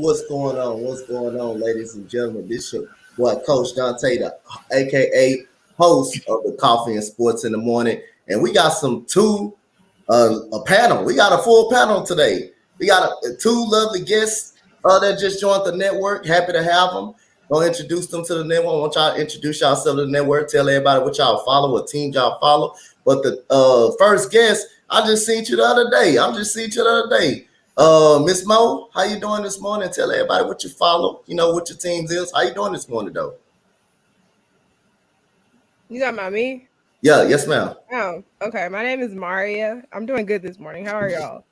What's going on? What's going on, ladies and gentlemen? This is your boy, Coach Dante, the aka host of the Coffee and Sports in the Morning, and we got a panel. We got a full panel today. We got two lovely guests that just joined the network. Happy to have them. Gonna introduce them to the network. I want y'all to introduce yourself to the network. Tell everybody what y'all follow, what team y'all follow. But the first guest, I just seen you the other day. Miss Mo, how you doing this morning? Tell everybody what you follow, what your teams is. How you doing this morning, though? You talking about me? Yeah, yes, ma'am. Oh, okay. My name is Maria. I'm doing good this morning. How are y'all?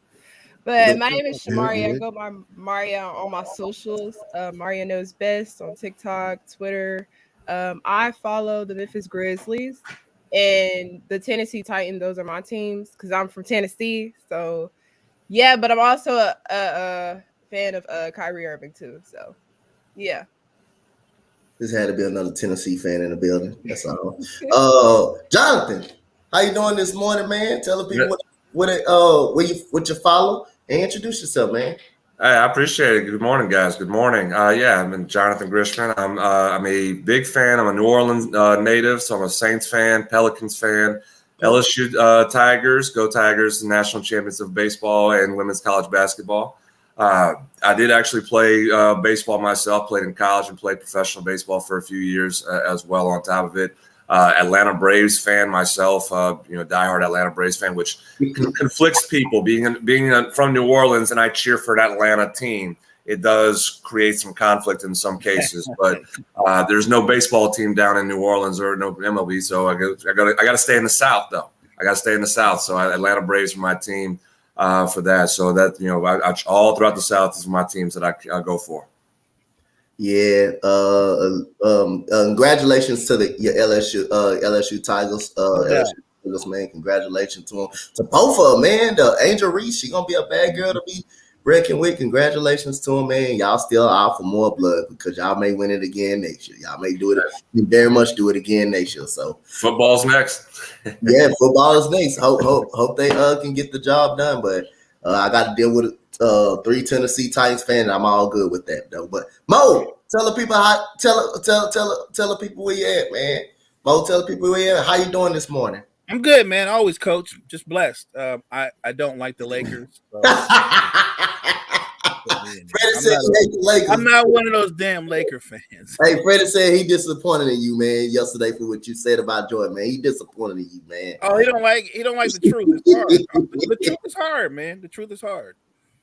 But my name is Shamaria. I go by Maria on all my socials. Maria Knows Best on TikTok, Twitter. I follow the Memphis Grizzlies and the Tennessee Titans. Those are my teams because I'm from Tennessee. So, yeah, but I'm also a fan of Kyrie Irving too. So, yeah. This had to be another Tennessee fan in the building. That's all. Jonathan, how you doing this morning, man? Tell the people what you follow and introduce yourself, man. Hey, I appreciate it. Good morning, guys. Good morning. I'm Jonathan Grishman. I'm a big fan. I'm a New Orleans native, so I'm a Saints fan, Pelicans fan, LSU Tigers, go Tigers, national champions of baseball and women's college basketball. I did actually play baseball myself, played in college and played professional baseball for a few years as well on top of it. Atlanta Braves fan myself, diehard Atlanta Braves fan, which conflicts people being from New Orleans and I cheer for an Atlanta team. It does create some conflict in some cases, but there's no baseball team down in New Orleans or no MLB. So I got to stay in the South though. I got to stay in the South. So Atlanta Braves are my team for that. So that, I all throughout the South is my teams that I go for. Yeah. Congratulations to your LSU Tigers. LSU Tigers, man. Congratulations to both of them, man. The Angel Reese, she's gonna be a bad girl to be breaking with. Congratulations to them, man. Y'all still out for more blood because y'all may win it again next year. Y'all may do it. You very much do it again next year. So football's next. Yeah, football is next. Hope they can get the job done. But I got to deal with 3 Tennessee Titans fans. I'm all good with that though. But Mo, tell the people tell the people where you at, man. Mo, tell the people where you at. How you doing this morning? I'm good, man. Always, coach. Just blessed. I don't like the Lakers. So. Freddie said he hates the Lakers. I'm not one of those damn Laker fans. Hey, Freddie said he disappointed in you, man, yesterday for what you said about Jordan, man. He disappointed in you, man. Oh, he don't like the truth. It's hard. The truth is hard, man. The truth is hard.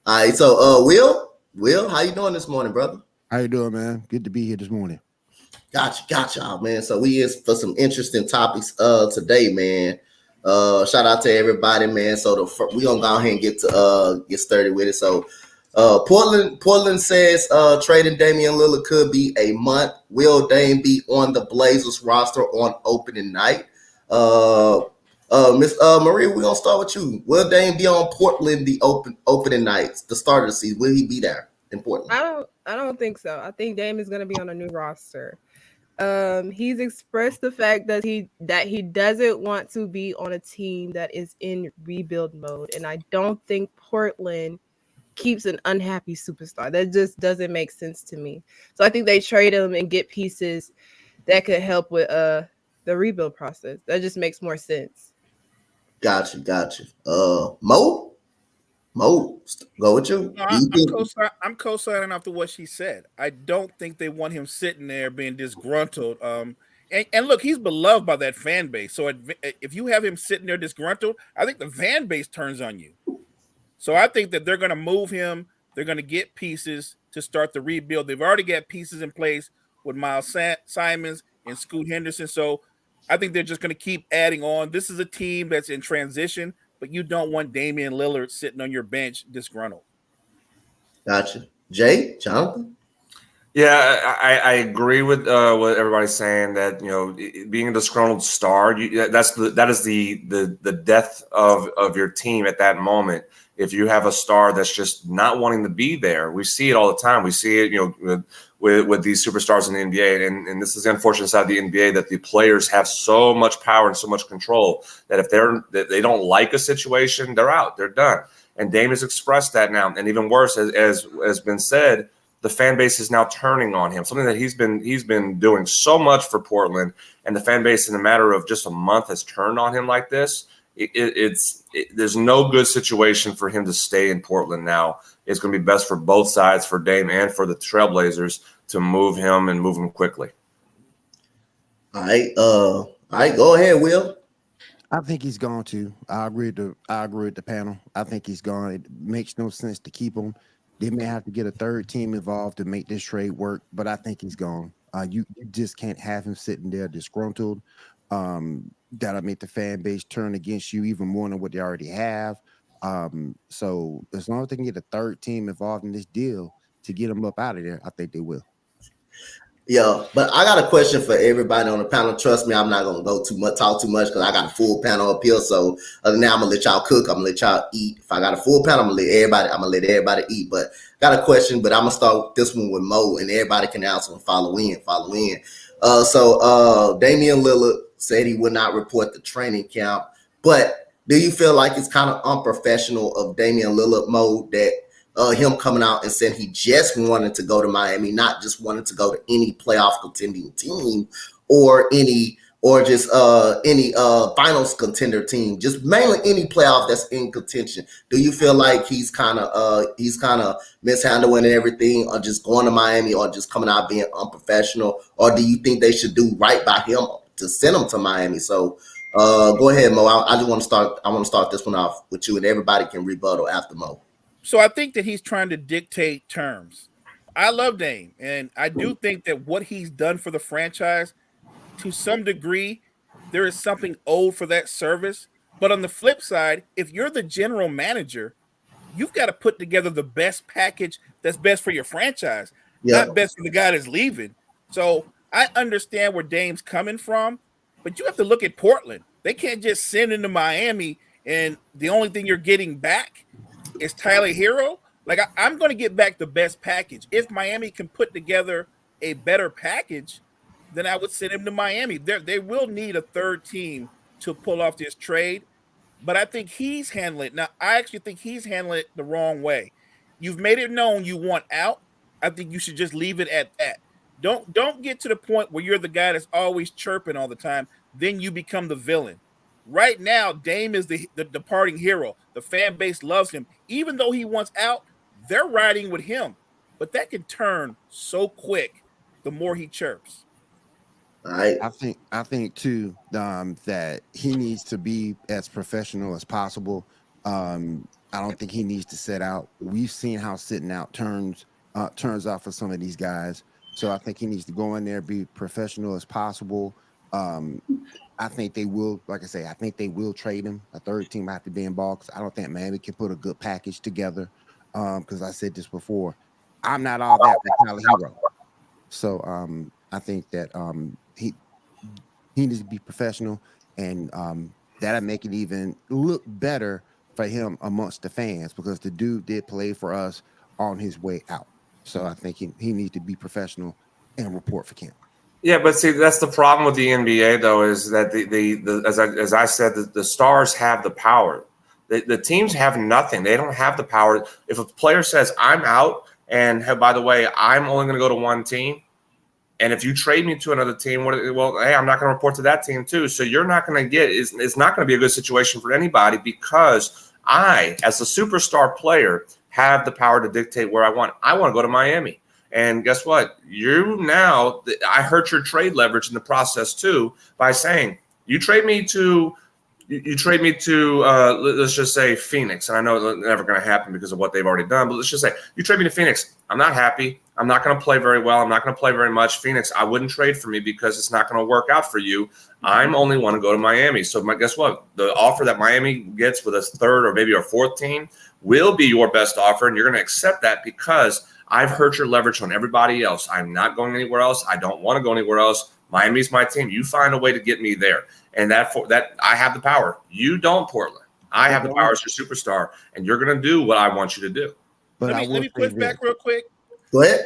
All right, so Will, how you doing this morning, brother? How you doing, man? Good to be here this morning. Gotcha, man. So we is for some interesting topics today, man. Shout out to everybody, man. So we gonna go ahead and get started with it. So Portland says trading Damian Lillard could be a month. Will Dame be on the Blazers roster on opening night? Miss Maria, we're gonna start with you. Will Dame be on Portland the opening nights, the start of the season? Will he be there? in Portland? I don't think so. I think Dame is going to be on a new roster. He's expressed the fact that he doesn't want to be on a team that is in rebuild mode, and I don't think Portland keeps an unhappy superstar. That just doesn't make sense to me. So I think they trade him and get pieces that could help with the rebuild process. That just makes more sense. Gotcha. Mo, go with you. No, Do you think? I'm co-signing after what she said. I don't think they want him sitting there being disgruntled. And look, he's beloved by that fan base. So if you have him sitting there disgruntled, I think the fan base turns on you. So I think that they're going to move him. They're going to get pieces to start the rebuild. They've already got pieces in place with Miles Simons and Scoot Henderson. So I think they're just going to keep adding on. This is a team that's in transition, but you don't want Damian Lillard sitting on your bench disgruntled. Gotcha. Jay, Jonathan. Yeah, I agree with what everybody's saying, that being a disgruntled star, that is the death of your team at that moment. If you have a star that's just not wanting to be there, we see it all the time. We see it, with these superstars in the NBA, and this is the unfortunate side of the NBA, that the players have so much power and so much control that if they don't like a situation, they're out, they're done. And Dame has expressed that now, and even worse, as has been said, the fan base is now turning on him. Something that he's been doing so much for Portland, and the fan base in a matter of just a month has turned on him like this. There's no good situation for him to stay in Portland now. It's going to be best for both sides, for Dame and for the Trailblazers, to move him quickly. All right, go ahead, Will. I think he's gone too. I agree with the panel. I think he's gone. It makes no sense to keep him. They may have to get a third team involved to make this trade work, but I think he's gone. You just can't have him sitting there disgruntled. That'll make the fan base turn against you even more than what they already have. So as long as they can get a third team involved in this deal to get him up out of there, I think they will. Yeah, but I got a question for everybody on the panel. Trust me, I'm not gonna talk too much because I got a full panel up here. So other than that, I'm gonna let y'all cook. I'm gonna let y'all eat. If I got a full panel, I'm gonna let everybody eat. But got a question, but I'm gonna start this one with Mo, and everybody can answer and follow in. So Damian Lillard said he would not report the training camp, but do you feel like it's kind of unprofessional of Damian Lillard, Mo, that him coming out and saying he just wanted to go to Miami, not just wanted to go to any playoff contending team or any finals contender team, just mainly any playoff that's in contention? Do you feel like he's kind of mishandling everything, or just going to Miami, or just coming out being unprofessional, or do you think they should do right by him to send him to Miami? So go ahead, Mo. I just want to start. I want to start this one off with you, and everybody can rebuttal after Mo. So I think that he's trying to dictate terms. I love Dame, and I do think that what he's done for the franchise, to some degree, there is something owed for that service. But on the flip side, if you're the general manager, you've got to put together the best package that's best for your franchise, not best for the guy that's leaving. So I understand where Dame's coming from, but you have to look at Portland. They can't just send him to Miami, and the only thing you're getting back is Tyler Hero. Like, I'm going to get back the best package. If Miami can put together a better package, then I would send him to Miami. They will need a third team to pull off this trade, but I think he's handling it. Now, I actually think he's handling it the wrong way. You've made it known you want out. I think you should just leave it at that. Don't get to the point where you're the guy that's always chirping all the time. Then you become the villain. Right now, Dame is the departing hero. The fan base loves him. Even though he wants out, they're riding with him. But that can turn so quick the more he chirps. All right. I think too that he needs to be as professional as possible. I don't think he needs to sit out. We've seen how sitting out turns out for some of these guys. So I think he needs to go in there, be professional as possible. I think they will, like I say, I think they will trade him. A third team have to be involved, because I don't think Miami can put a good package together. Because I said this before, I'm not all that with Tyler Hero. So I think that he needs to be professional, and that'll make it even look better for him amongst the fans, because the dude did play for us on his way out. So I think he needs to be professional and report for camp. Yeah, but see, that's the problem with the NBA, though, is that as I said, the stars have the power. The teams have nothing. They don't have the power. If a player says, I'm out, and by the way, I'm only going to go to one team, and if you trade me to another team, well, hey, I'm not going to report to that team too. So you're not going to get – it's not going to be a good situation for anybody because I, as a superstar player, have the power to dictate where I want. I want to go to Miami. And guess what? I hurt your trade leverage in the process too by saying you trade me to let's just say Phoenix. And I know it's never going to happen because of what they've already done, but let's just say you trade me to Phoenix. I'm not happy. I'm not going to play very well. I'm not going to play very much. Phoenix, I wouldn't trade for me because it's not going to work out for you. I'm only want to go to Miami. So guess what? The offer that Miami gets with a third or maybe a fourth team will be your best offer. And you're going to accept that because I've hurt your leverage on everybody else. I'm not going anywhere else. I don't want to go anywhere else. Miami's my team. You find a way to get me there. And that I have the power. You don't, Portland. I have the power as your superstar, and you're going to do what I want you to do. But let me push back real quick. Go ahead.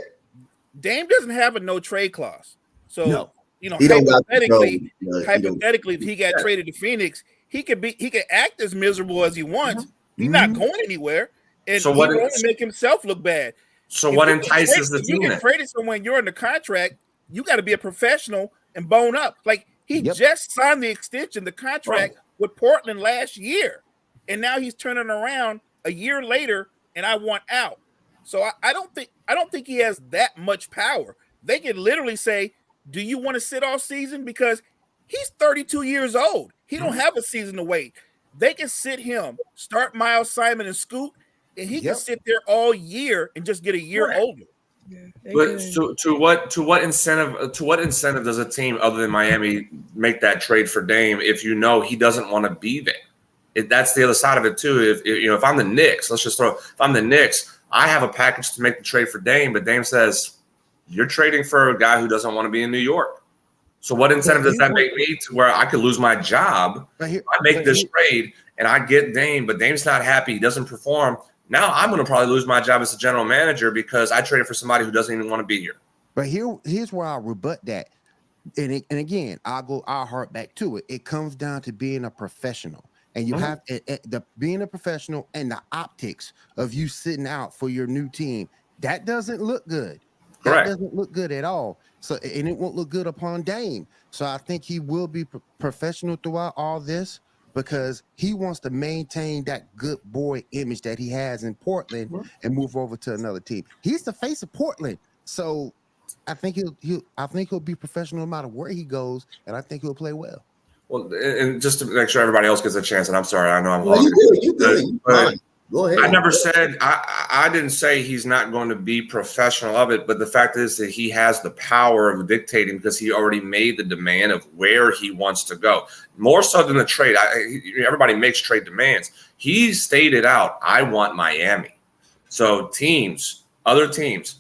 Dame doesn't have a no trade clause. So, No. hypothetically, if he got traded to Phoenix, he could act as miserable as he wants. He's not going anywhere. And he will only make himself look bad. So what entices the team? You get traded someone, you're under contract, you got to be a professional and bone up. Like he just signed the extension, the contract with Portland last year. And now he's turning around a year later and I want out. So I don't think he has that much power. They can literally say, do you want to sit all season? Because he's 32 years old. He don't have a season to wait. They can sit him, start Miles Simon and Scoot, and he can sit there all year and just get a year older. Yeah, but to what incentive does a team other than Miami make that trade for Dame if you know he doesn't want to be there? That's the other side of it too. If I'm the Knicks, if I'm the Knicks, I have a package to make the trade for Dame, but Dame says you're trading for a guy who doesn't want to be in New York. So what incentive does that make me to where I could lose my job? I make this trade and I get Dame, but Dame's not happy. He doesn't perform. Now I'm going to probably lose my job as a general manager because I traded for somebody who doesn't even want to be here. But here's where I'll rebut that. And again, I'll harp back to it. It comes down to being a professional. And you have being a professional and the optics of you sitting out for your new team. That doesn't look good. That doesn't look good at all. So, and it won't look good upon Dame. So I think he will be professional throughout all this because he wants to maintain that good boy image that he has in Portland and move over to another team. He's the face of Portland. So I think he'll be professional no matter where he goes, and I think he'll play well. Well, and just to make sure everybody else gets a chance, and I'm sorry, I know I'm you good. Go ahead. I never said I didn't say he's not going to be professional of it, but the fact is that he has the power of dictating because he already made the demand of where he wants to go. More so than the trade. Everybody makes trade demands. He stated out, I want Miami. So other teams,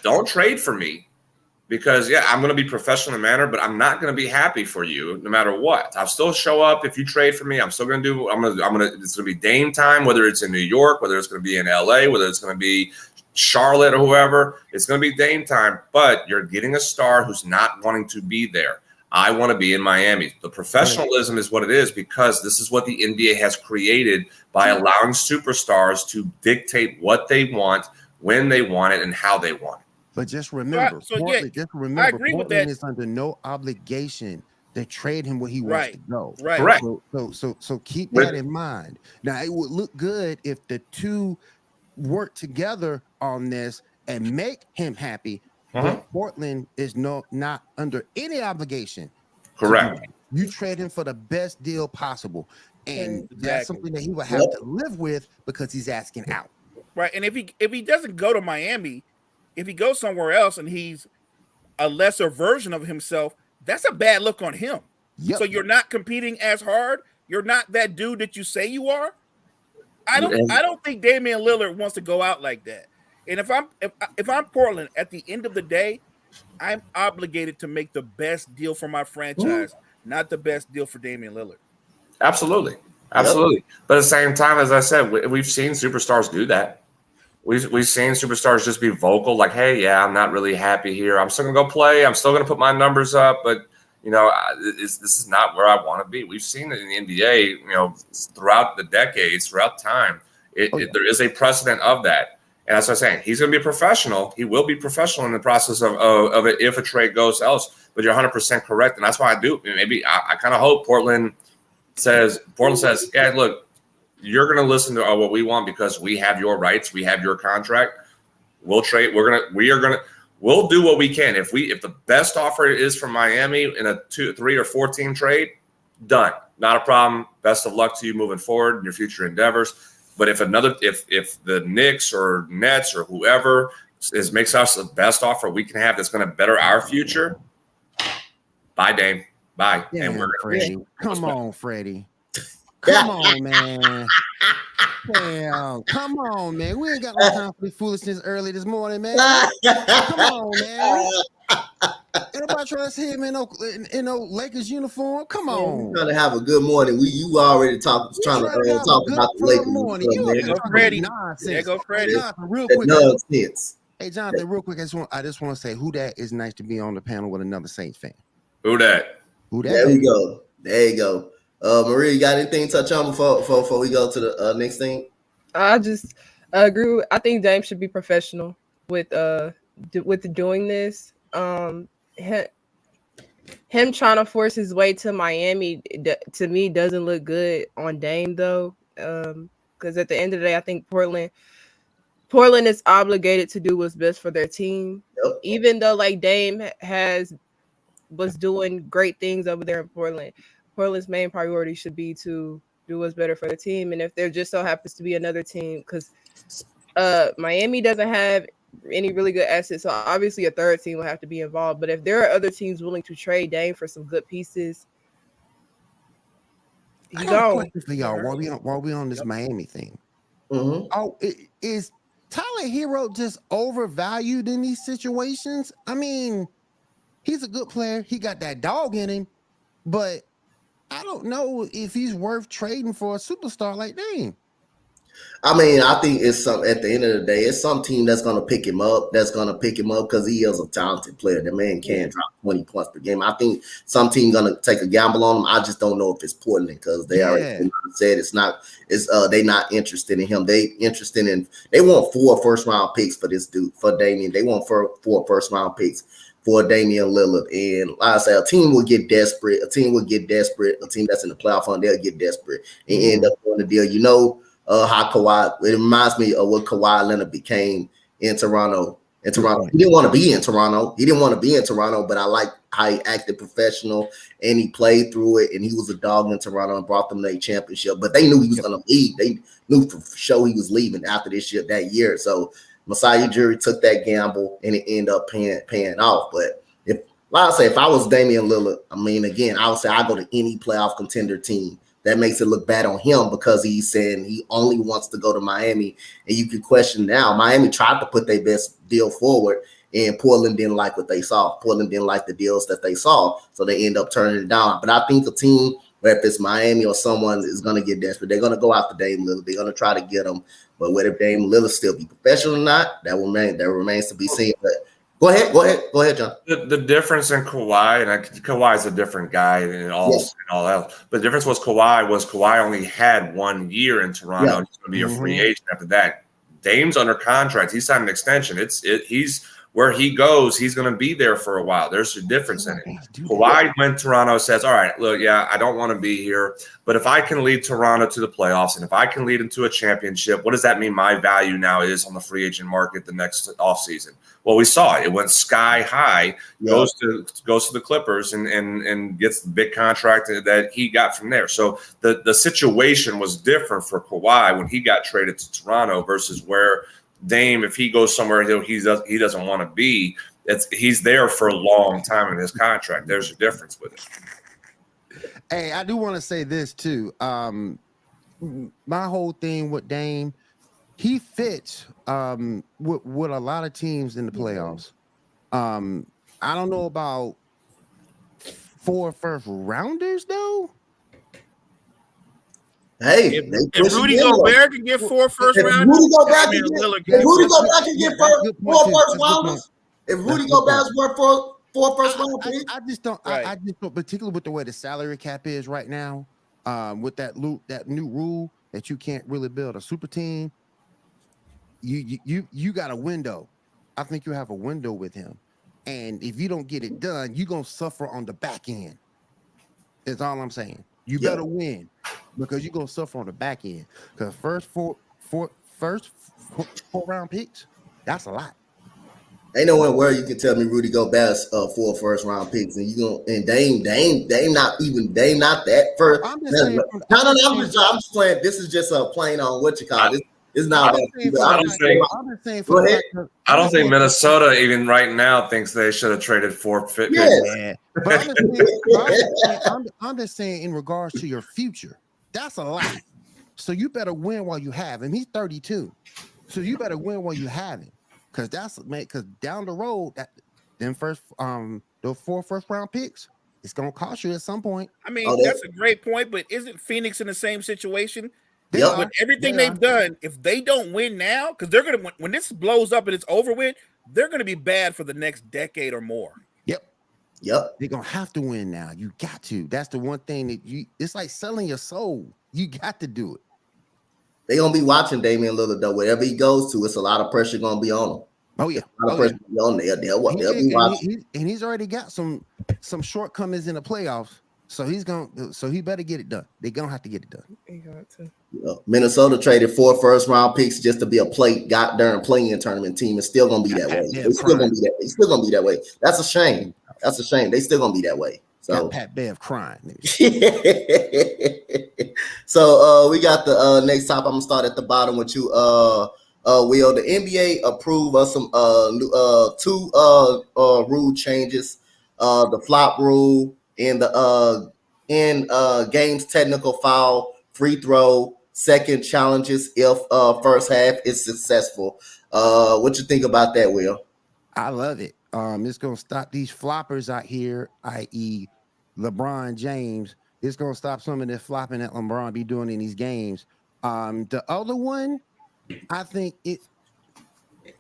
don't trade for me. Because I'm going to be professional in a manner, but I'm not going to be happy for you no matter what. I'll still show up if you trade for me. I'm still going to do. It's going to be Dame time, whether it's in New York, whether it's going to be in LA, whether it's going to be Charlotte or whoever. It's going to be Dame time. But you're getting a star who's not wanting to be there. I want to be in Miami. The professionalism is what it is because this is what the NBA has created by allowing superstars to dictate what they want, when they want it, and how they want it. But just remember, I agree with that. Portland is under no obligation to trade him where he wants to go. Right. Correct. So keep that in mind. Now, it would look good if the two work together on this and make him happy. But Portland is not under any obligation. Correct. You trade him for the best deal possible. And that's something that he will have to live with because he's asking out. Right. And if he doesn't go to Miami, if he goes somewhere else and he's a lesser version of himself, that's a bad look on him. Yep. So you're not competing as hard. You're not that dude that you say you are. I don't think Damian Lillard wants to go out like that. And if I'm Portland, at the end of the day, I'm obligated to make the best deal for my franchise, not the best deal for Damian Lillard. Absolutely. But at the same time, as I said, we've seen superstars do that. we've seen superstars just be vocal, like, "Hey, yeah, I'm not really happy here. I'm still gonna go play. I'm still gonna put my numbers up, but this is not where I want to be." We've seen it in the NBA, throughout the decades, throughout time. There is a precedent of that, and that's what I'm saying. He's gonna be a professional. He will be professional in the process of it if a trade goes else. But you're 100% correct, and that's why I do. Maybe I kind of hope Portland says, "Yeah, look, you're going to listen to what we want because we have your rights, we have your contract. We'll trade. We'll do what we can. If the best offer is from Miami in a 2, 3, or 4 team trade, done. Not a problem. Best of luck to you moving forward in your future endeavors. But if the Knicks or Nets or whoever makes us the best offer we can have that's going to better our future, bye, Dame. Bye." Yeah, and we're Freddie. Come on, Freddie. Come on, man. Damn. Come on, man. We ain't got no time for this foolishness early this morning, man. Come on, man. Everybody trying to see him in no Lakers uniform. Come on. We're trying to have a good morning. You already trying to talk about the Lakers morning. There go Freddie. Nonsense. There go Freddie. Jonathan, real quick. Nonsense. Hey, Jonathan, real quick. I just want to say, who that is nice to be on the panel with another Saints fan. Who that? There we go. There you go. Maria, you got anything to touch on before we go to the next thing? I just agree. I think Dame should be professional with doing this. Him trying to force his way to Miami, to me, doesn't look good on Dame though. Because at the end of the day, I think Portland is obligated to do what's best for their team. Yep. Even though like Dame was doing great things over there in Portland. Portland's main priority should be to do what's better for the team. And if there just so happens to be another team, because Miami doesn't have any really good assets, so obviously a third team will have to be involved. But if there are other teams willing to trade Dame for some good pieces, I got a question for y'all while we on this Miami thing. Mm-hmm. Oh, is Tyler Hero just overvalued in these situations? I mean, he's a good player. He got that dog in him, but I don't know if he's worth trading for a superstar like Dame. I mean, I think it's at the end of the day, it's some team that's going to pick him up. That's going to pick him up because he is a talented player. The man can drop 20 points per game. I think some team going to take a gamble on him. I just don't know if it's Portland because they already said it's not. They not interested in him. They want 4 first-round picks for this dude, for Damian. They want 4 first-round picks for Damian Lillard. And like I said, a team will get desperate. A team that's in the playoff hunt, they'll get desperate and end up doing the deal. How Kawhi, it reminds me of what Kawhi Leonard became in Toronto. He didn't want to be in Toronto. But I like how he acted professional and he played through it, and he was a dog in Toronto and brought them to a championship. But they knew he was going to leave. They knew for sure he was leaving after that year. So Masai Ujiri took that gamble and it ended up paying off. But if I was Damian Lillard, I mean, again, I would say I go to any playoff contender team. That makes it look bad on him because he's saying he only wants to go to Miami. And you can question now, Miami tried to put their best deal forward, and Portland didn't like what they saw. Portland didn't like the deals that they saw, so they end up turning it down. But I think a team, where if it's Miami or someone, is going to get desperate. They're going to go after Dame Lillard. They're going to try to get him. But whether Dame Lillard still be professional or not, that remains to be seen. But Go ahead, John. The difference in Kawhi, and Kawhi is a different guy and all else. But the difference was Kawhi only had 1 year in Toronto. Yeah. He's going to be a free agent after that. Dame's under contract. He signed an extension. He's where he goes, he's going to be there for a while. There's a difference in it. Kawhi went to Toronto, says, all right, look, yeah, I don't want to be here, but if I can lead Toronto to the playoffs and if I can lead them to a championship, what does that mean my value now is on the free agent market the next offseason? Well, we saw it. It went sky high, goes to the Clippers and gets the big contract that he got from there. So the situation was different for Kawhi when he got traded to Toronto versus where Dame, if he goes somewhere he doesn't want to be, he's there for a long time in his contract. There's a difference with it. Hey, I do want to say this too. My whole thing with Dame, he fits with a lot of teams in the playoffs. I don't know about 4 first rounders though. Hey, if Rudy Gobert can get 4 first rounders, Rudy Gobert can get 4 first rounders. If Rudy Gobert's worth 4 first round picks, I just don't, particularly with the way the salary cap is right now, with that new rule that you can't really build a super team. You got a window. I think you have a window with him, and if you don't get it done, you're gonna suffer on the back end. That's all I'm saying. You better win because you're gonna suffer on the back end. Because first four round picks, that's a lot. Ain't no one where you can tell me Rudy Gobert's 4 first round picks, and you gonna and Dame not that first. I'm just playing. This is just a playing on what you call it. It's not. I don't think Minnesota even right now thinks they should have traded 4 fit. Yeah, but I'm just saying in regards to your future, that's a lot. So you better win while you have him. He's 32, so you better win while you have him, because down the road the 4 first round picks, it's gonna cost you at some point. I mean, that's a great point, but isn't Phoenix in the same situation? With everything they've done, if they don't win now, because they're gonna when this blows up and it's over with, they're gonna be bad for the next decade or more. Yep. They're gonna have to win now. You got to. That's the one thing that it's like selling your soul. You got to do it. They're gonna be watching Damian Lillard though. Wherever he goes to, it's a lot of pressure gonna be on him. Oh yeah. A lot of pressure on there. They'll be watching. And he's already got some shortcomings in the playoffs. So he better get it done. They're gonna have to get it done. He got to. Minnesota traded 4 first round picks just to be a playing tournament team. It's still gonna be that way. It's still gonna be that way. That's a shame. They still gonna be that way. So Pat Bev crying. So we got the next topic. I'm gonna start at the bottom with you. Will the NBA approve of some new 2 rule changes? The flop rule and the games technical foul, free throw, second challenges if first half is successful. What you think about that, Will? I love it. It's gonna stop these floppers out here, i.e. LeBron James. It's gonna stop some of the flopping that LeBron be doing in these games. The other one, I think it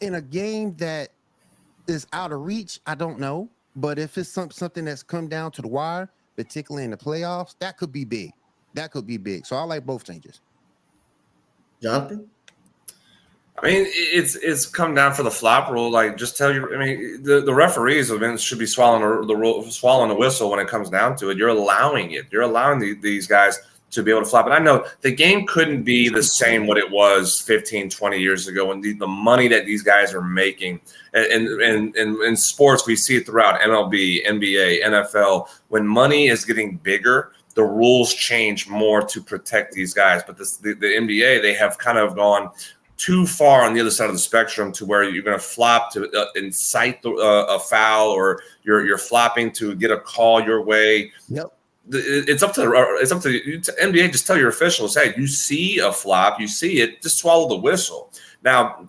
in a game that is out of reach, I don't know. But if it's something that's come down to the wire, particularly in the playoffs, that could be big. So I like both changes. Jonathan? I mean, it's come down for the flop rule. Like, just tell you. I mean, the referees should be swallowing the whistle when it comes down to it. You're allowing it. You're allowing these guys to be able to flop. And I know the game couldn't be the same what it was 15, 20 years ago, when the money that these guys are making. And in sports, we see it throughout MLB, NBA, NFL. When money is getting bigger, the rules change more to protect these guys. But the NBA, they have kind of gone too far on the other side of the spectrum to where you're going to flop to incite a foul, or you're flopping to get a call your way. Yep. It's up to NBA. Just tell your officials, hey, you see a flop, you see it, just swallow the whistle. Now,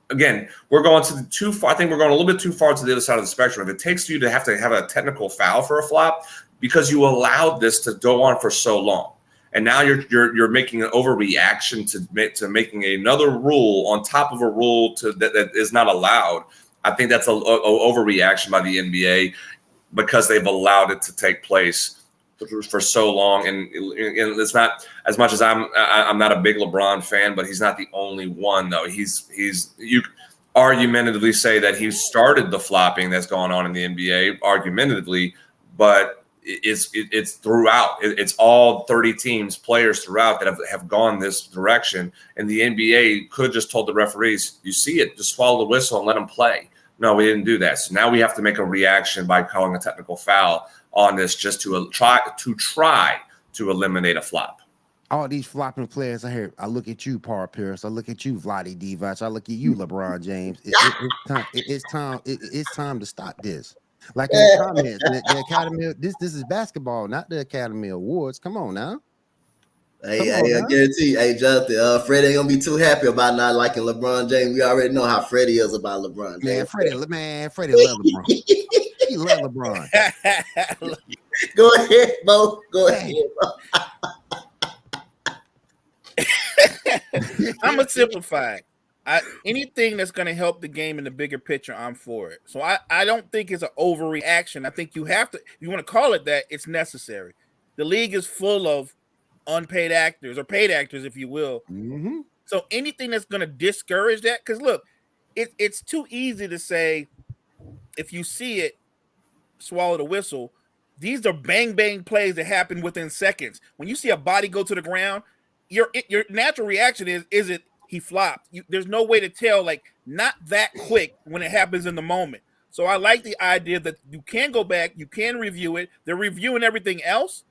again, we're going too far. I think we're going a little bit too far to the other side of the spectrum. If it takes you to have a technical foul for a flop because you allowed this to go on for so long, and now you're making an overreaction to making another rule on top of a rule that is not allowed. I think that's an overreaction by the NBA, because they've allowed it to take place for so long. And it's not, as much as I'm not a big LeBron fan, but he's not the only one though. You argumentatively say that he started the flopping that's going on in the NBA, argumentatively, but it's throughout. It's all 30 teams, players throughout that have gone this direction. And the NBA could have just told the referees, you see it, just swallow the whistle and let them play. No, we didn't do that. So now we have to make a reaction by calling a technical foul on this, just to try to eliminate a flop. All these flopping players, I look at you, Paul Pierce. I look at you, Vlade Divac. I look at you, LeBron James. It's time to stop this. Like in the comments, the Academy. This is basketball, not the Academy Awards. Come on now. I guarantee you, Jonathan, Freddie ain't gonna be too happy about not liking LeBron James. We already know how Freddie is about LeBron James. Freddie love LeBron. He love LeBron. Go ahead, Bo. Go ahead, Bo. I'm gonna simplify it. Anything that's going to help the game in the bigger picture, I'm for it. So I don't think it's an overreaction. I think you have to, if you want to call it that, it's necessary. The league is full of unpaid actors or paid actors, if you will. Mm-hmm. So anything that's going to discourage that, because look, it's too easy to say, if you see it, swallow the whistle. These are bang bang plays that happen within seconds. When you see a body go to the ground, your natural reaction is it he flopped? There's no way to tell, like, not that quick when it happens in the moment. So I like the idea that you can go back, you can review it. They're reviewing everything else.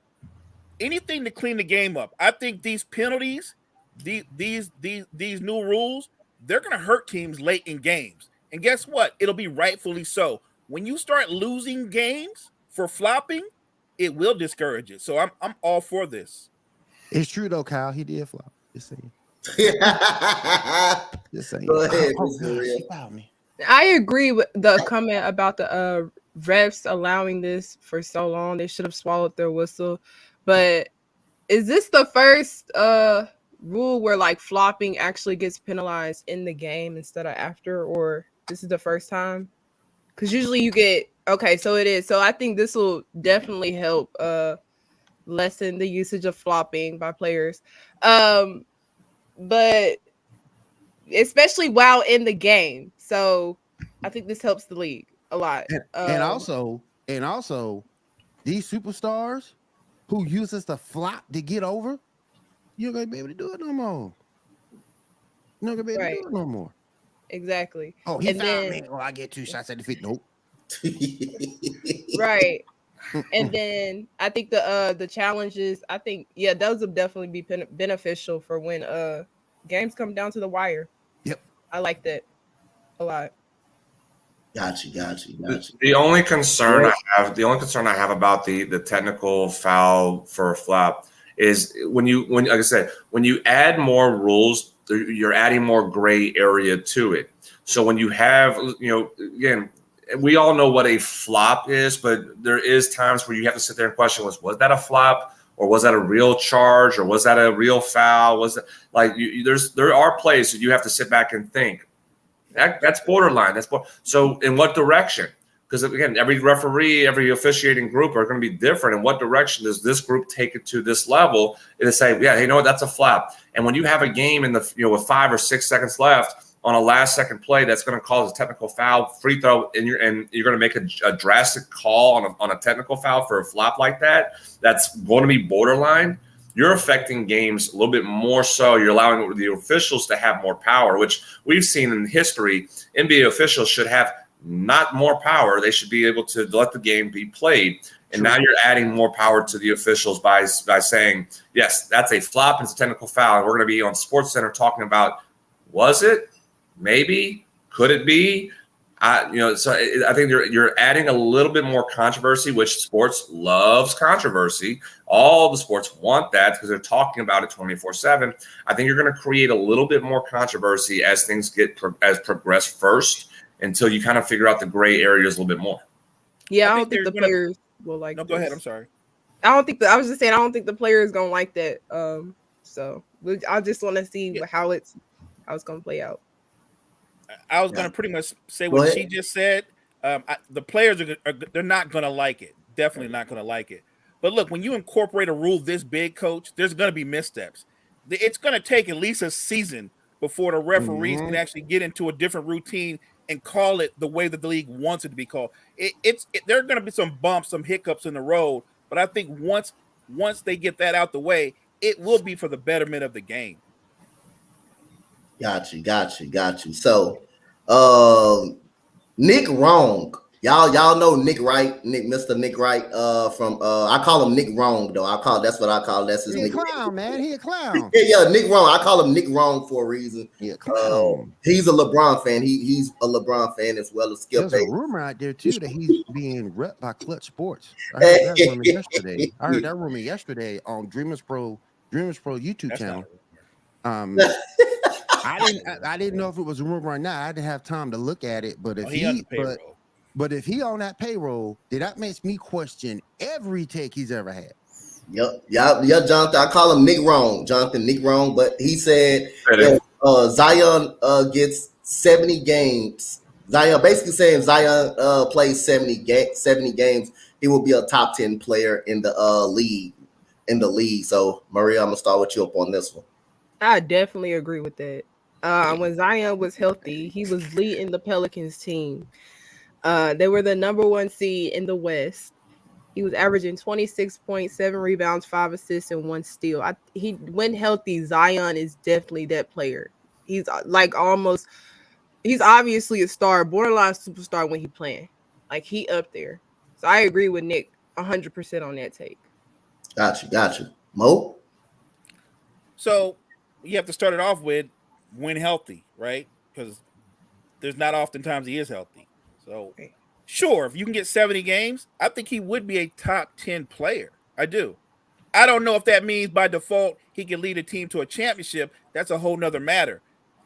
Anything to clean the game up. I think these penalties, these new rules, they're going to hurt teams late in games. And guess what? It'll be rightfully so. When you start losing games for flopping, it will discourage it. So I'm all for this. It's true though, Kyle. He did flop. Just saying. Just saying. Go ahead, Oh, Mr. gosh, Real. she found me. I agree with the comment about the refs allowing this for so long. They should have swallowed their whistle. But is this the first rule where like flopping actually gets penalized in the game instead of after, or this is the first time? Because usually you get so it is. So I think this will definitely help lessen the usage of flopping by players. But especially while in the game. So I think this helps the league a lot. And also, these superstars who uses the flop to get over, you're gonna be able to do it no more. You're not gonna be able to do it no more. Exactly. Oh, he found me. Oh, I get 2 shots at the feet. Nope. Right. And then I think the challenges, I think, those will definitely be beneficial for when games come down to the wire. Yep. I like that a lot. Got you. The only concern I have about the technical foul for a flop is when like I said, when you add more rules, you're adding more gray area to it. So when you have, again, we all know what a flop is, but there is times where you have to sit there and question, was that a flop, or was that a real charge, or was that a real foul? Was it like there are plays that you have to sit back and think that's borderline. So in what direction? Because again, every referee, every officiating group are going to be different. In what direction does this group take it to this level? And say, yeah, you know what, that's a flop. And when you have a game in the with 5 or 6 seconds left on a last second play that's going to cause a technical foul, free throw, and you're going to make a drastic call on a technical foul for a flop like that, that's going to be borderline. You're affecting games a little bit more so. You're allowing the officials to have more power, which we've seen in history. NBA officials should have not more power. They should be able to let the game be played. And now you're adding more power to the officials by saying, yes, that's a flop and it's a technical foul. And we're going to be on SportsCenter talking about, was it? Maybe? Could it be? So I think you're adding a little bit more controversy, which sports loves controversy. All the sports want that because they're talking about it 24/7. I think you're going to create a little bit more controversy as things progress first, until you kind of figure out the gray areas a little bit more. Yeah, I don't think the players will like. No, go ahead. I'm sorry. I was just saying, I don't think the players gonna like that. So I just want to see how it's gonna play out. I was going to pretty much say what she just said. The players they're not going to like it. Definitely not going to like it. But look, when you incorporate a rule this big, Coach, there's going to be missteps. It's going to take at least a season before the referees can actually get into a different routine and call it the way that the league wants it to be called. There are going to be some bumps, some hiccups in the road. But I think once they get that out the way, it will be for the betterment of the game. Got you. So, Nick Wrong, y'all know Nick Wright, Mr. Nick Wright, from I call him Nick Wrong though. That's what I call him. That's his He a nickname. clown, man. He a clown. Yeah, Nick Wrong. I call him Nick Wrong for a reason. He a clown. He's a LeBron fan. He's a LeBron fan as well as Skip. There's a rumor out there too that he's being repped by Clutch Sports. I heard that rumor yesterday. I heard that rumor yesterday on Dreamers Pro YouTube channel. I didn't know if it was a rumor or not. I didn't have time to look at it, but if if he on that payroll, then that makes me question every take he's ever had. Yep, Jonathan. I call him Nick Wrong, Jonathan Nick Wrong, but he said if Zion gets 70 games, Zion basically saying Zion plays 70 games, he will be a top 10 player in the league. So Maria, I'm gonna start with you up on this one. I definitely agree with that. When Zion was healthy, he was leading the Pelicans team. They were the number 1 seed in the West. He was averaging 26.7 rebounds, 5 assists, and 1 steal. When healthy, Zion is definitely that player. He's he's obviously a star, borderline superstar when he playing. Like, he up there. So I agree with Nick 100% on that take. Got you. Mo? So you have to start it off with when healthy, right? Because there's not oftentimes he is healthy. So sure, if you can get 70 games, I think he would be a top 10 player. I do. I don't know if that means by default he can lead a team to a championship. That's a whole nother matter.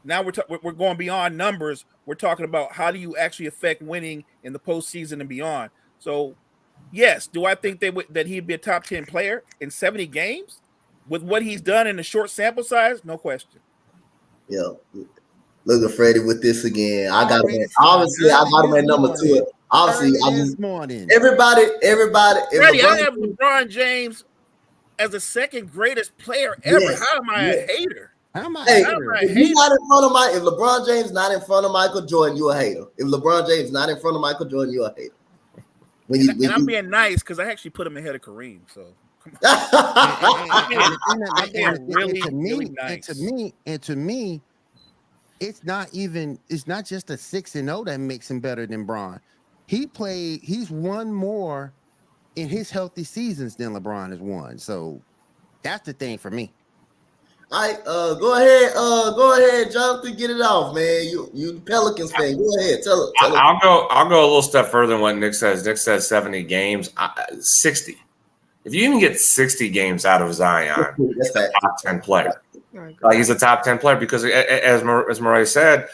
Now we're going beyond numbers. We're talking about how do you actually affect winning in the postseason and beyond. So, yes, do I think that he'd be a top 10 player in 70 games with what he's done in a short sample size? No question. Yeah. Look at Freddie with this again. I got him. Obviously, I got him at number 2. Obviously, everybody. Freddie, I have LeBron James as the second greatest player ever. Yes, how am I a hater? If LeBron James not in front of Michael Jordan, you a hater. If LeBron James not in front of Michael Jordan, you a hater. I'm being nice because I actually put him ahead of Kareem. So I'm being really nice. To me, it's not just a 6-0 that makes him better than Bron. He's won more in his healthy seasons than LeBron has won. So that's the thing for me. All right, go ahead, Jonathan, get it off, man. You Pelicans fan. Go ahead, tell it. I'll go a little step further than what Nick says. Nick says 70 games, 60. If you even get 60 games out of Zion, he's a top 10 player. He's a top 10 player because, as Murray said,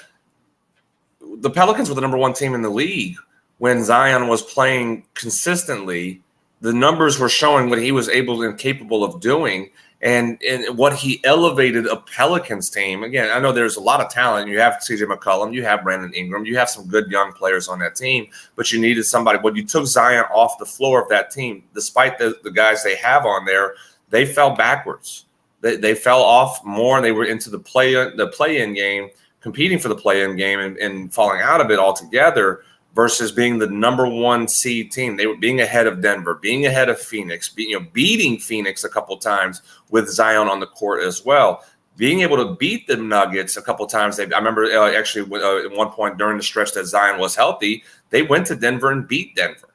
the Pelicans were the number 1 team in the league when Zion was playing consistently. The numbers were showing what he was able and capable of doing. And what he elevated a Pelicans team. Again, I know there's a lot of talent. You have CJ McCollum, you have Brandon Ingram, you have some good young players on that team, but you needed somebody. When you took Zion off the floor of that team, despite the guys they have on there, they fell backwards. They fell off more, and they were into the play-in game, competing for the play-in game and falling out of it altogether. Versus being the number 1 seed team. They were being ahead of Denver, being ahead of Phoenix, beating Phoenix a couple times with Zion on the court as well. Being able to beat the Nuggets a couple times. I remember actually at one point during the stretch that Zion was healthy, they went to Denver and beat Denver.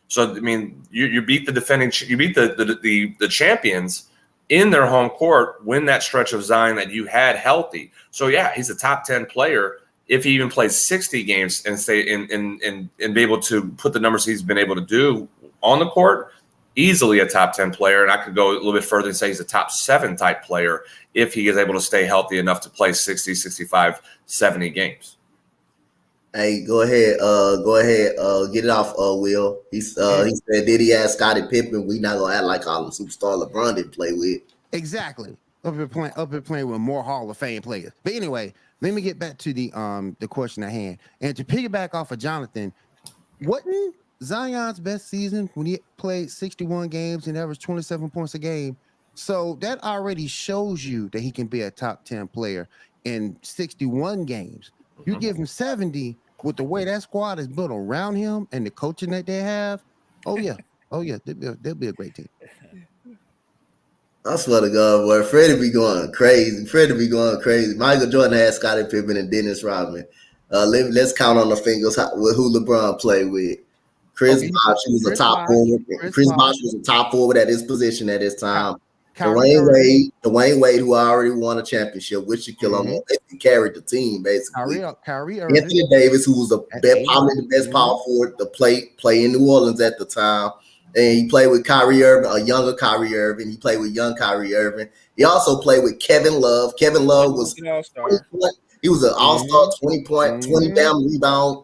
So, I mean, you beat the defending, you beat the champions in their home court, win that stretch of Zion that you had healthy. So, yeah, he's a top 10 player. If he even plays 60 games and stay and be able to put the numbers he's been able to do on the court, easily a top 10 player. And I could go a little bit further and say he's a top 7 type player if he is able to stay healthy enough to play 60, 65, 70 games. Hey, go ahead, get it off, Will. He said, did he ask Scottie Pippen? We not gonna act like all the superstar LeBron didn't play with. Exactly. Up here playing with more Hall of Fame players. But anyway, let me get back to the question at hand. And to piggyback off of Jonathan, wasn't Zion's best season when he played 61 games and averaged 27 points a game? So that already shows you that he can be a top 10 player in 61 games. You give him 70 with the way that squad is built around him and the coaching that they have. Oh yeah, they'll be a great team. I swear to God, boy, Freddie be going crazy. Michael Jordan had Scottie Pippen and Dennis Rodman. Let's count on the fingers with who LeBron played with. Chris Bosh, who was a top forward. Chris Bosh was a top forward at his position at his time. Dwayne Wade, who already won a championship with Shaquille O'Neal, carried the team basically. Kyrie Anthony Davis, who was probably the best power forward to play in New Orleans at the time. And he played with Kyrie Irving, a younger Kyrie Irving. He played with young Kyrie Irving. He also played with Kevin Love. Kevin Love was an all-star. He was an all-star, 20 damn rebound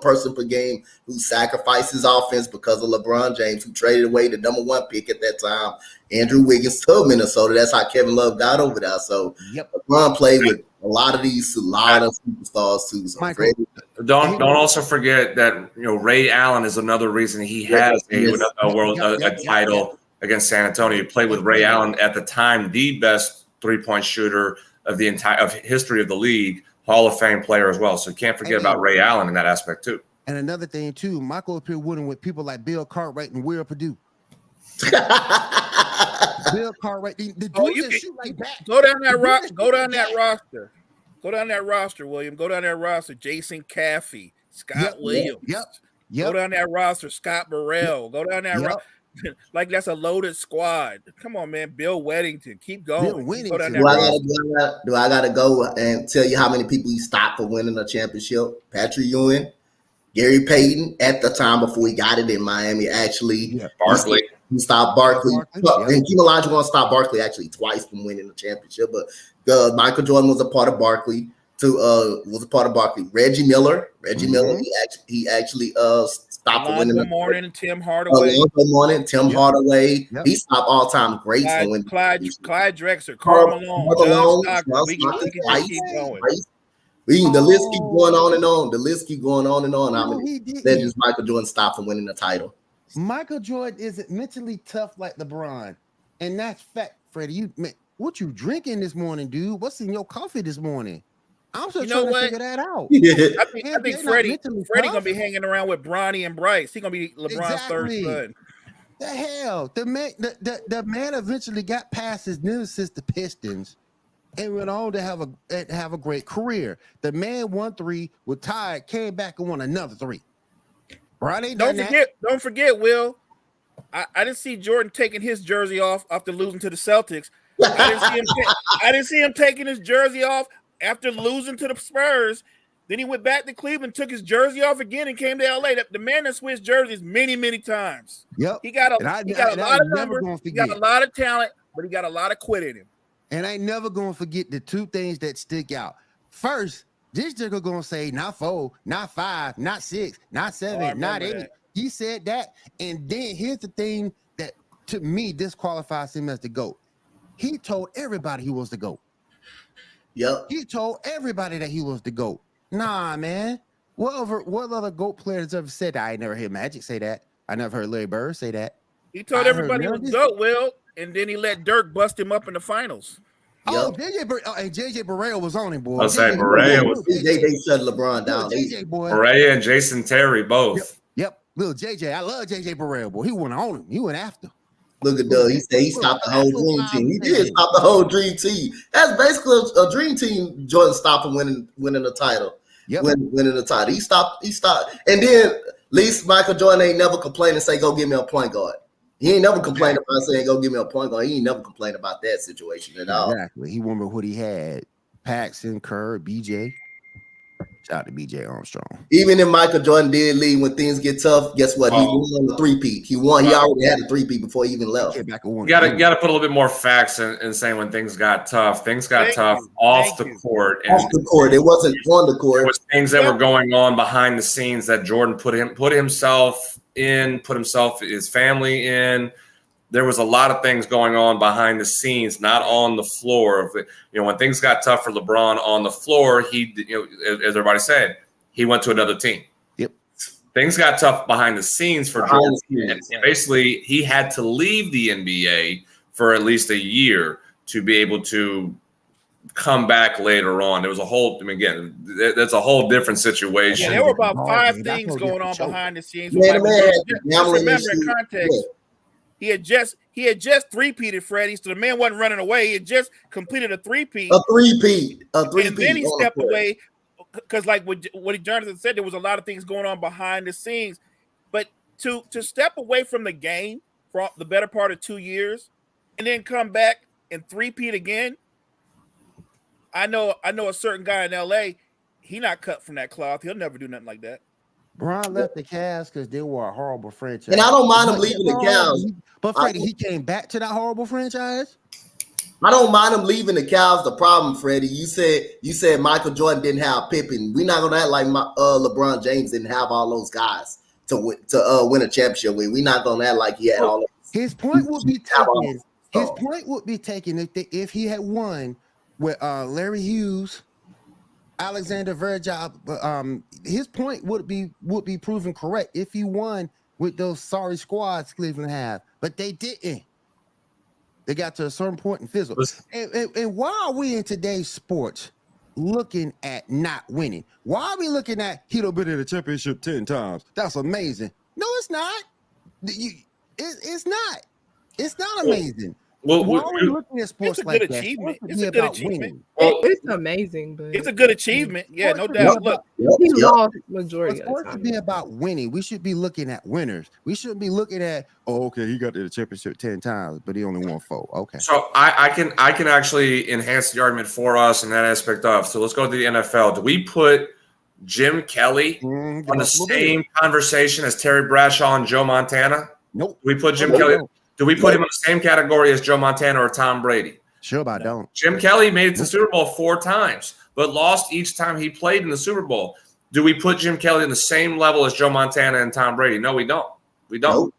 person per game who sacrifices offense because of LeBron James, who traded away the number 1 pick at that time, Andrew Wiggins, to Minnesota. That's how Kevin Love got over there. So LeBron played with a lot of superstars too. So don't also forget that Ray Allen is another reason he has a title against San Antonio. He played with Ray Allen at the time, the best 3-point shooter of the entire history of the league, Hall of Fame player as well. So you can't forget about Ray Allen in that aspect too. And another thing too, Michael up here winning with people like Bill Cartwright and Will Perdue. Bill Cartwright, the dude that shoot like that. Go down that roster, William. Go down that roster. Jason Caffey, Scott Williams. Go down that roster. Scott Burrell. Go down that roster. Like that's a loaded squad. Come on, man. Bill Weddington. Keep going. Go down that do I gotta go and tell you how many people he stopped for winning a championship? Patrick Ewing, Gary Payton at the time before he got it in Miami. Actually, Barkley. He stopped Barkley. And Kim Olajuwon stopped Barkley actually twice from winning the championship. But Michael Jordan was a part of Barkley. Reggie Miller. He actually stopped for winning. Tim Hardaway. Hardaway. Yep. He stopped all-time greats. Clyde Drexler, Karl Malone, we can keep going. The list keep going on and on. How many legends Michael Jordan stopped from winning the title? Michael Jordan isn't mentally tough like LeBron, and that's fact, Freddie. What you drinking this morning, dude? What's in your coffee this morning? I'm still trying to figure that out. I think Freddie gonna be hanging around with Bronny and Bryce. He's gonna be LeBron's third son. The hell, the man eventually got past his nemesis, the Pistons, and went on to have a great career. The man won 3, retired, came back and won another 3. Bronny, don't forget, Will. I didn't see Jordan taking his jersey off after losing to the Celtics. I didn't see him taking his jersey off after losing to the Spurs. Then he went back to Cleveland, took his jersey off again, and came to LA. The man that switched jerseys many, many times. Yep. He got a lot of numbers. He got a lot of talent, but he got a lot of quit in him. And I ain't never gonna forget the 2 things that stick out. First, this nigga gonna say not 4, not 5, not 6, not 7, not 8. That. He said that, and then here's the thing that to me disqualifies him as the GOAT. He told everybody he was the GOAT. Yep. He told everybody that he was the GOAT. Nah, man. What other GOAT players ever said that? I ain't never heard Magic say that. I never heard Larry Bird say that. He told everybody he was GOAT, Will, and then he let Dirk bust him up in the finals. Oh, JJ Barea was on him, boy. I'll say Barea was. They shut LeBron down. Barea and Jason Terry both. Yep. Little JJ. I love JJ Barea, boy. He went on him. He went after. Look at Doug. He said he stopped the whole dream team. He did stop the whole dream team. That's basically a dream team. Jordan stopped from winning the title. Yep. Winning the title. He stopped. And then at least Michael Jordan ain't never complained and say, go give me a point guard. He ain't never complained about saying, go give me a point guard. He ain't never complained about that situation at all. Exactly. He remembered what he had. Paxson, Kerr, BJ. Shout out to BJ Armstrong. Even if Michael Jordan did leave when things get tough, guess what? He won the 3-peat. He won. He already had a 3-peat before he even left. You got to put a little bit more facts in saying when things got tough. Things got tough off the court. Off the court. It wasn't on the court. There was things that were going on behind the scenes that Jordan put himself in, put his family in. There was a lot of things going on behind the scenes, not on the floor. When things got tough for LeBron on the floor, as everybody said, he went to another team. Yep. Things got tough behind the scenes for Jordan. Basically, he had to leave the NBA for at least a year to be able to come back later on. There was a whole, that's a whole different situation. Yeah, there were about 5 things going on behind the scenes. Remember in context. He had just 3-peated Freddie, so the man wasn't running away. He had just completed a 3-peat. A 3-peat. And then he stepped away because, like what Jonathan said, there was a lot of things going on behind the scenes. But to step away from the game for the better part of 2 years and then come back and 3-peat again, I know a certain guy in LA, he not cut from that cloth. He'll never do nothing like that. Bron left the Cavs because they were a horrible franchise. And I don't mind him leaving the Cavs. But Freddie, he came back to that horrible franchise. I don't mind him leaving the Cavs. The problem, Freddie, you said Michael Jordan didn't have Pippen. We're not gonna act like LeBron James didn't have all those guys to win a championship with. We're not gonna act like he had all. His point would be taken. His point would be taken if he had won with Larry Hughes, Alexander Verjab. His point would be proven correct if he won with those sorry squads Cleveland have, but they didn't. They got to a certain point and fizzled. And why are we in today's sports looking at not winning? Why are we looking at he'd been in the championship 10 times? That's amazing. No, it's not. It's not. It's not amazing. Why are we looking at sports like that? It's a good achievement. It's amazing, but it's a good achievement. Yeah, no doubt. Look, he lost majority of the time. It's supposed to be about winning. We should be looking at winners. We shouldn't be looking at, okay, he got to the championship 10 times, but he only won 4. Okay. So I can actually enhance the argument for us in that aspect of. So let's go to the NFL. Do we put Jim Kelly on the same conversation as Terry Bradshaw and Joe Montana? Nope. Do we put Jim Kelly? Do we put him in the same category as Joe Montana or Tom Brady? Sure, but I don't. Jim Kelly made it to the Super Bowl 4 times, but lost each time he played in the Super Bowl. Do we put Jim Kelly in the same level as Joe Montana and Tom Brady? No, we don't. We don't. Nope.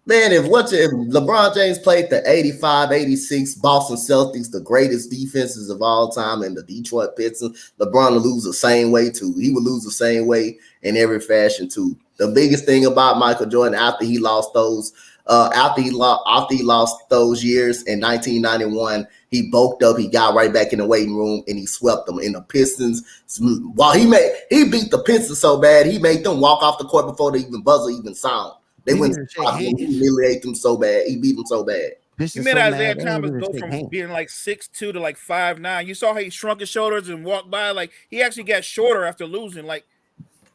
Man, if LeBron James played the 85, 86 Boston Celtics, the greatest defenses of all time, and the Detroit Pistons, LeBron would lose the same way too. He would lose the same way in every fashion too. The biggest thing about Michael Jordan after he lost those after he lost those years in 1991, he bulked up. He got right back in the waiting room and he swept them. In the Pistons, while he beat the Pistons so bad, he made them walk off the court before the buzzer even sound. They went to humiliate them so bad. He beat them so bad. You made Isaiah Thomas go from being like 6'2" to like 5'9". You saw how he shrunk his shoulders and walked by. Like he actually got shorter after losing. Like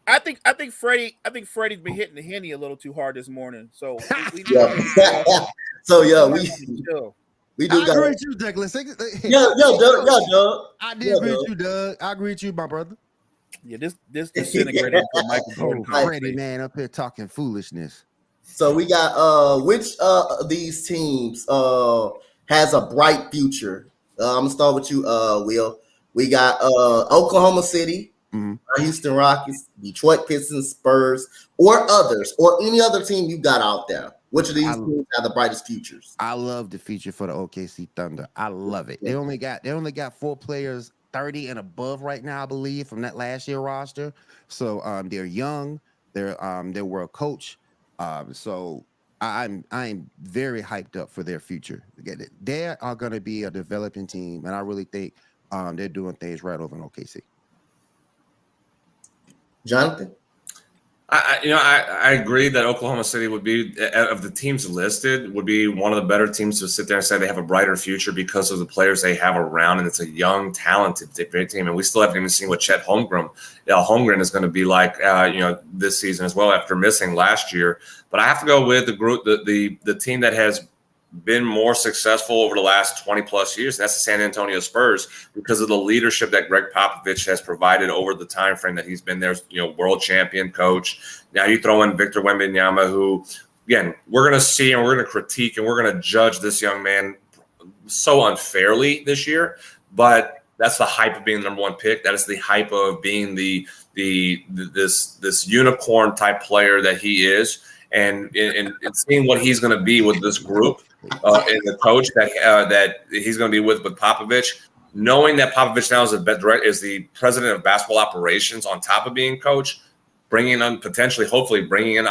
I think Freddie's been hitting the Henny a little too hard this morning. So we do. I agree with you, Douglas. Doug. I did agree with you, Doug. I agree with you, my brother. Yeah, this disintegrated for Michael Jordan. Freddie, man, up here talking foolishness. So we got which of these teams has a bright future? I'm gonna start with you, Will. We got Oklahoma City, Houston Rockets, Detroit Pistons, Spurs, or others, or any other team you got out there. Which of these teams have the brightest futures? I love the future for the OKC Thunder. I love it. They only got 4 players 30 and above right now, I believe, from that last year roster. So they're young. They're well coached. So I'm very hyped up for their future. They are going to be a developing team, and I really think they're doing things right over in OKC. Jonathan? I agree that Oklahoma City would be, of the teams listed, would be one of the better teams to sit there and say they have a brighter future because of the players they have around, and it's a young, talented, great team. And we still haven't even seen what Chet Holmgren is going to be like, this season as well after missing last year. But I have to go with the group, the team that has been more successful over the last 20 plus years. That's the San Antonio Spurs, because of the leadership that Greg Popovich has provided over the time frame that he's been there, world champion coach. Now you throw in Victor Wembanyama, who, again, we're going to see and we're going to critique and we're going to judge this young man so unfairly this year. But that's the hype of being the number 1 pick. That is the hype of being this unicorn type player that he is. And seeing what he's going to be with this group and the coach that he's going to be with Popovich, knowing that Popovich now is the president of basketball operations on top of being coach, bringing on hopefully bringing in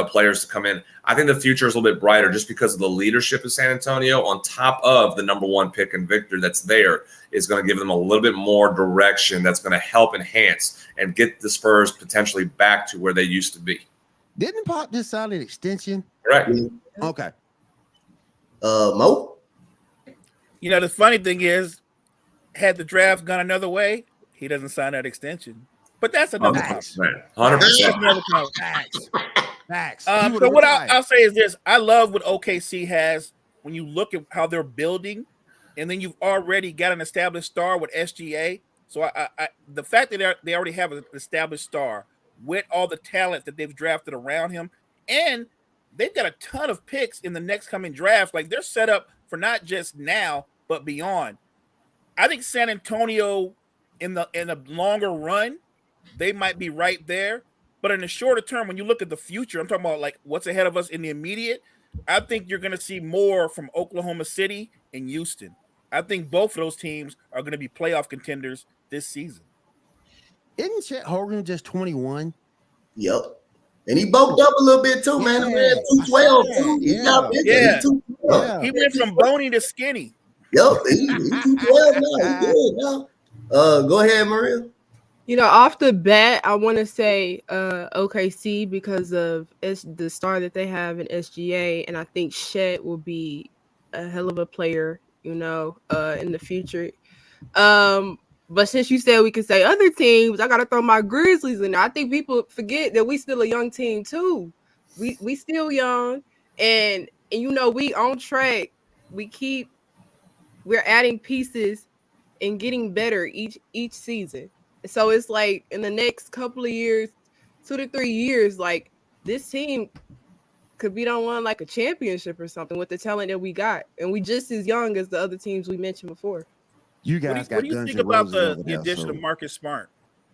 players to come in. I think the future is a little bit brighter just because of the leadership of San Antonio on top of the number 1 pick and Victor that's there is going to give them a little bit more direction that's going to help enhance and get the Spurs potentially back to where they used to be. Didn't Pop just sign an extension? Right. Okay. Mo? The funny thing is, had the draft gone another way, he doesn't sign that extension. But that's another conversation. 100%. Facts. So what I'll say is this. I love what OKC has when you look at how they're building, and then you've already got an established star with SGA. So I the fact that they already have an established star with all the talent that they've drafted around him, and they've got a ton of picks in the next coming draft. Like they're set up for not just now but beyond. I think San Antonio in the longer run, they might be right there. But in the shorter term, when you look at the future, I'm talking about like what's ahead of us in the immediate. I think you're going to see more from Oklahoma City and Houston. I think both of those teams are going to be playoff contenders this season. Isn't Chet Holmgren just 21? Yep. And he bulked up a little bit too, man. The man 212 too. He got bigger. Yeah. He 212. He went from bony to skinny. Yep. He 212 now. He good now. Go ahead, Maria. You know, off the bat, I want to say OKC because of the star that they have in SGA, and I think Chet will be a hell of a player, you know, in the future. But since you said we could say other teams, I gotta throw my Grizzlies in there. I think people forget that we still a young team too. We still young, and you know we on track. We're adding pieces and getting better each season. So it's like in the next couple of years, 2 to 3 years, like this team could be on one like a championship or something with the talent that we got, and we just as young as the other teams we mentioned before. You guys What do you think about the addition of Marcus Smart?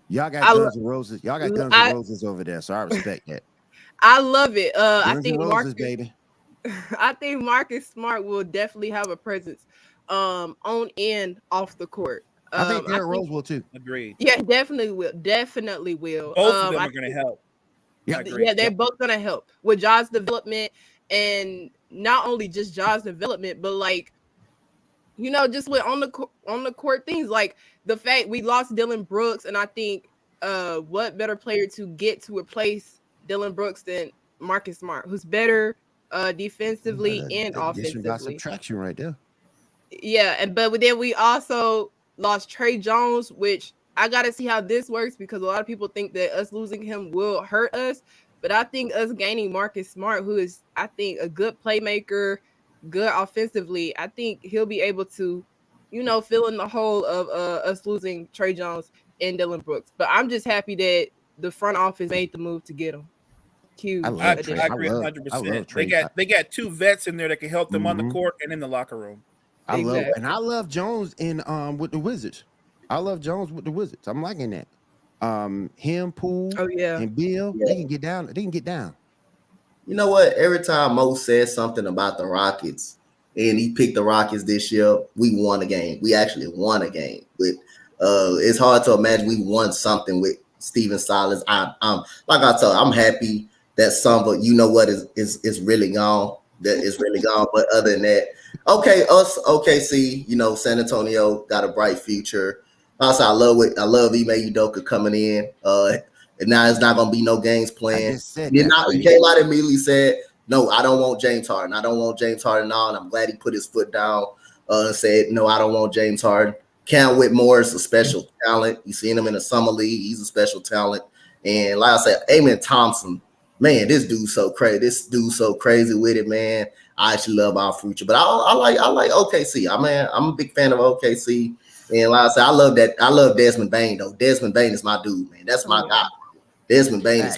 Y'all got Guns N' Roses. Y'all got Guns N' Roses over there, so I respect that. I love it. I think Roses, baby. I think Marcus Smart will definitely have a presence on and off the court. I think Derrick Rose will too. Agreed. Yeah, definitely will. Definitely will. Both of them are going to help. Yeah, they're both going to help with Ja's development, and not only just Ja's development, but like, you know, just with on the court things like the fact we lost Dylan Brooks, and I think what better player to get to replace Dylan Brooks than Marcus Smart, who's better defensively and offensively. By subtraction right there. Yeah, but then we also lost Trey Jones, which I got to see how this works because a lot of people think that us losing him will hurt us. But I think us gaining Marcus Smart, who is, I think, a good playmaker, good offensively, I think he'll be able to, you know, fill in the hole of us losing Trey Jones and Dylan Brooks. But I'm just happy that the front office made the move to get him. I agree 100%. They got two vets in there that can help them on the court and in the locker room. I love Jones in with the Wizards. I love Jones with the Wizards. I'm liking that. Him, Poole, and Bill, they can get down. They can get down. You know what? Every time Mo says something about the Rockets, and he picked the Rockets this year, we won a game. We actually won a game. But it's hard to imagine we won something with Steven Silas. I'm like I told you, I'm happy that Summer, you know what, is really gone. That is really gone. But other than that, OKC, you know, San Antonio got a bright future. Also, I love Ime Udoka coming in. And now it's not gonna be no games playing. He came out and immediately said, "No, I don't want James Harden. I don't want James Harden now." And I'm glad he put his foot down and said, "No, I don't want James Harden." Cam Whitmore is a special talent. You seen him in the summer league. He's a special talent. And like I said, Amen Thompson, man, this dude's so crazy. This dude's so crazy with it, man. I actually love our future. But I like OKC. I'm a big fan of OKC. And like I said, I love Desmond Bane though. Desmond Bane is my dude, man. That's my guy. Desmond Bane is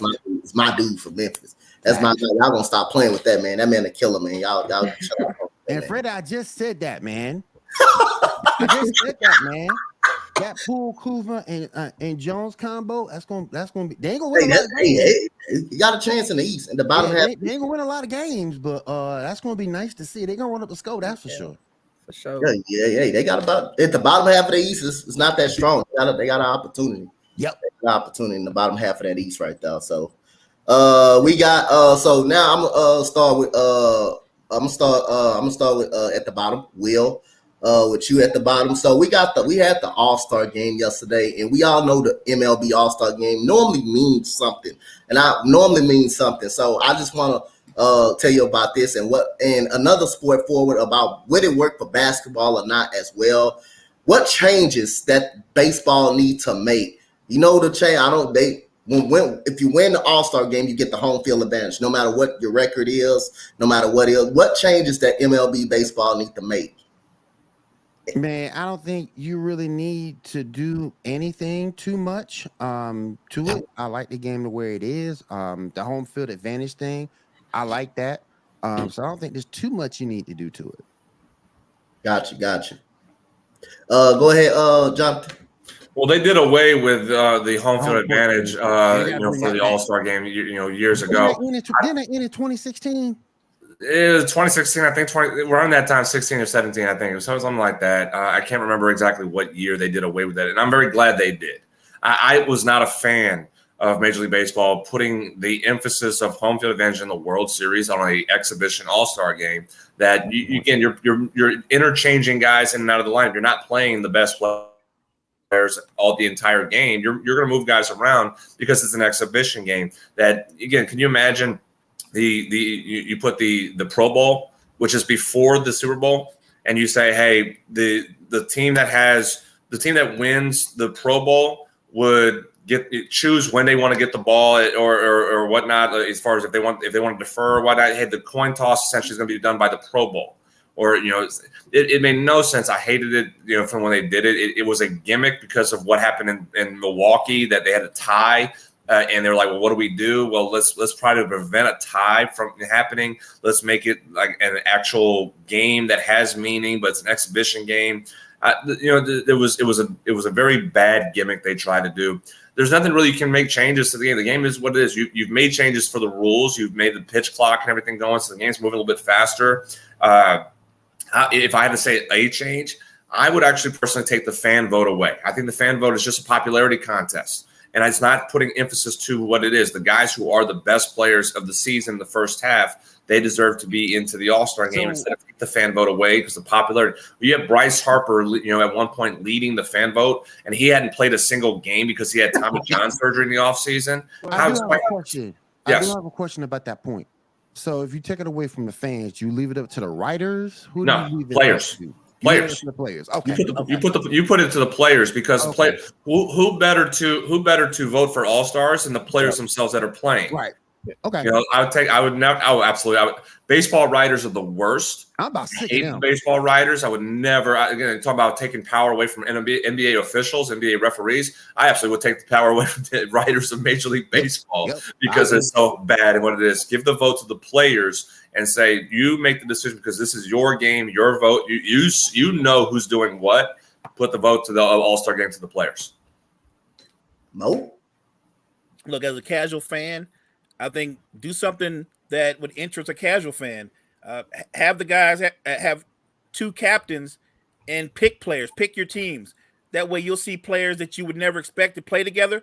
my dude from Memphis. That's my guy. Y'all gonna stop playing with that, man. That man a killer, man. Y'all shut up. And Fred, I just said that, man. I just said that, man. That Poole, Kuzma, and Jones combo, that's gonna be. They ain't gonna win a lot of games. You got a chance in the East, in the bottom half. They ain't gonna win a lot of games, but that's gonna be nice to see. They gonna run up the score, that's for sure. For sure. Yeah. They got about at the bottom half of the East. It's not that strong. They got an opportunity. Yep, they got an opportunity in the bottom half of that East right there. So, we got. So now I'm gonna start with. I'm gonna start with at the bottom. Will. With you at the bottom. So we had the All-Star game yesterday, and we all know the MLB All-Star game normally means something. So I just want to tell you about this and another sport forward about would it work for basketball or not as well. What changes that baseball need to make? You know the change. If you win the All-Star game, you get the home field advantage, no matter what your record is, no matter what is. What changes that MLB baseball need to make? Man, I don't think you really need to do anything too much to it. I like the game the way it is. The home field advantage thing, I like that. So I don't think there's too much you need to do to it. Gotcha. Go ahead, Jonathan. Well, they did away with the home field advantage, for the All-Star game, years ago. Didn't it end in 2016? It was 2016, I think. Around that time, 16 or 17, I think it was something like that. I can't remember exactly what year they did away with that, and I'm very glad they did. I was not a fan of Major League Baseball putting the emphasis of home field advantage in the World Series on an exhibition All-Star game. That you're interchanging guys in and out of the lineup. You're not playing the best players all the entire game. You're going to move guys around because it's an exhibition game. That, again, can you imagine you put the Pro Bowl, which is before the Super Bowl, and you say, hey, the team that wins the Pro Bowl would choose when they want to get the ball or whatnot, as far as if they want to defer or whatnot. Hey, the coin toss essentially is going to be done by the Pro Bowl. Or, it made no sense. I hated it, from when they did it. It was a gimmick because of what happened in Milwaukee, that they had a tie. And they were like, well, what do we do? Well, let's try to prevent a tie from happening. Let's make it like an actual game that has meaning, but it's an exhibition game. It was a very bad gimmick they tried to do. There's nothing really you can make changes to the game. The game is what it is. You've made changes for the rules. You've made the pitch clock and everything going, so the game's moving a little bit faster. If I had to say a change, I would actually personally take the fan vote away. I think the fan vote is just a popularity contest, and it's not putting emphasis to what it is. The guys who are the best players of the season in the first half, they deserve to be into the All-Star game instead of take the fan vote away because the popularity. You have Bryce Harper, at one point leading the fan vote, and he hadn't played a single game because he had Tommy John surgery in the offseason. I do have a question about that point. So if you take it away from the fans, you leave it up to the writers? Do you leave it players. Up to? Players. The players. Okay. You put it to the players because who better to vote for All-Stars than the players themselves that are playing. Right. Okay. Baseball writers are the worst. I'm about I hate the baseball writers. I would never, again, talk about taking power away from NBA officials, NBA referees. I absolutely would take the power away from the writers of Major League Baseball because it's so bad and what it is. Give the vote to the players and say, you make the decision because this is your game, your vote. You know who's doing what. Put the vote to the All-Star game to the players. Mo? Look, as a casual fan, I think do something that would interest a casual fan. Have the guys have two captains and pick players, pick your teams. That way you'll see players that you would never expect to play together.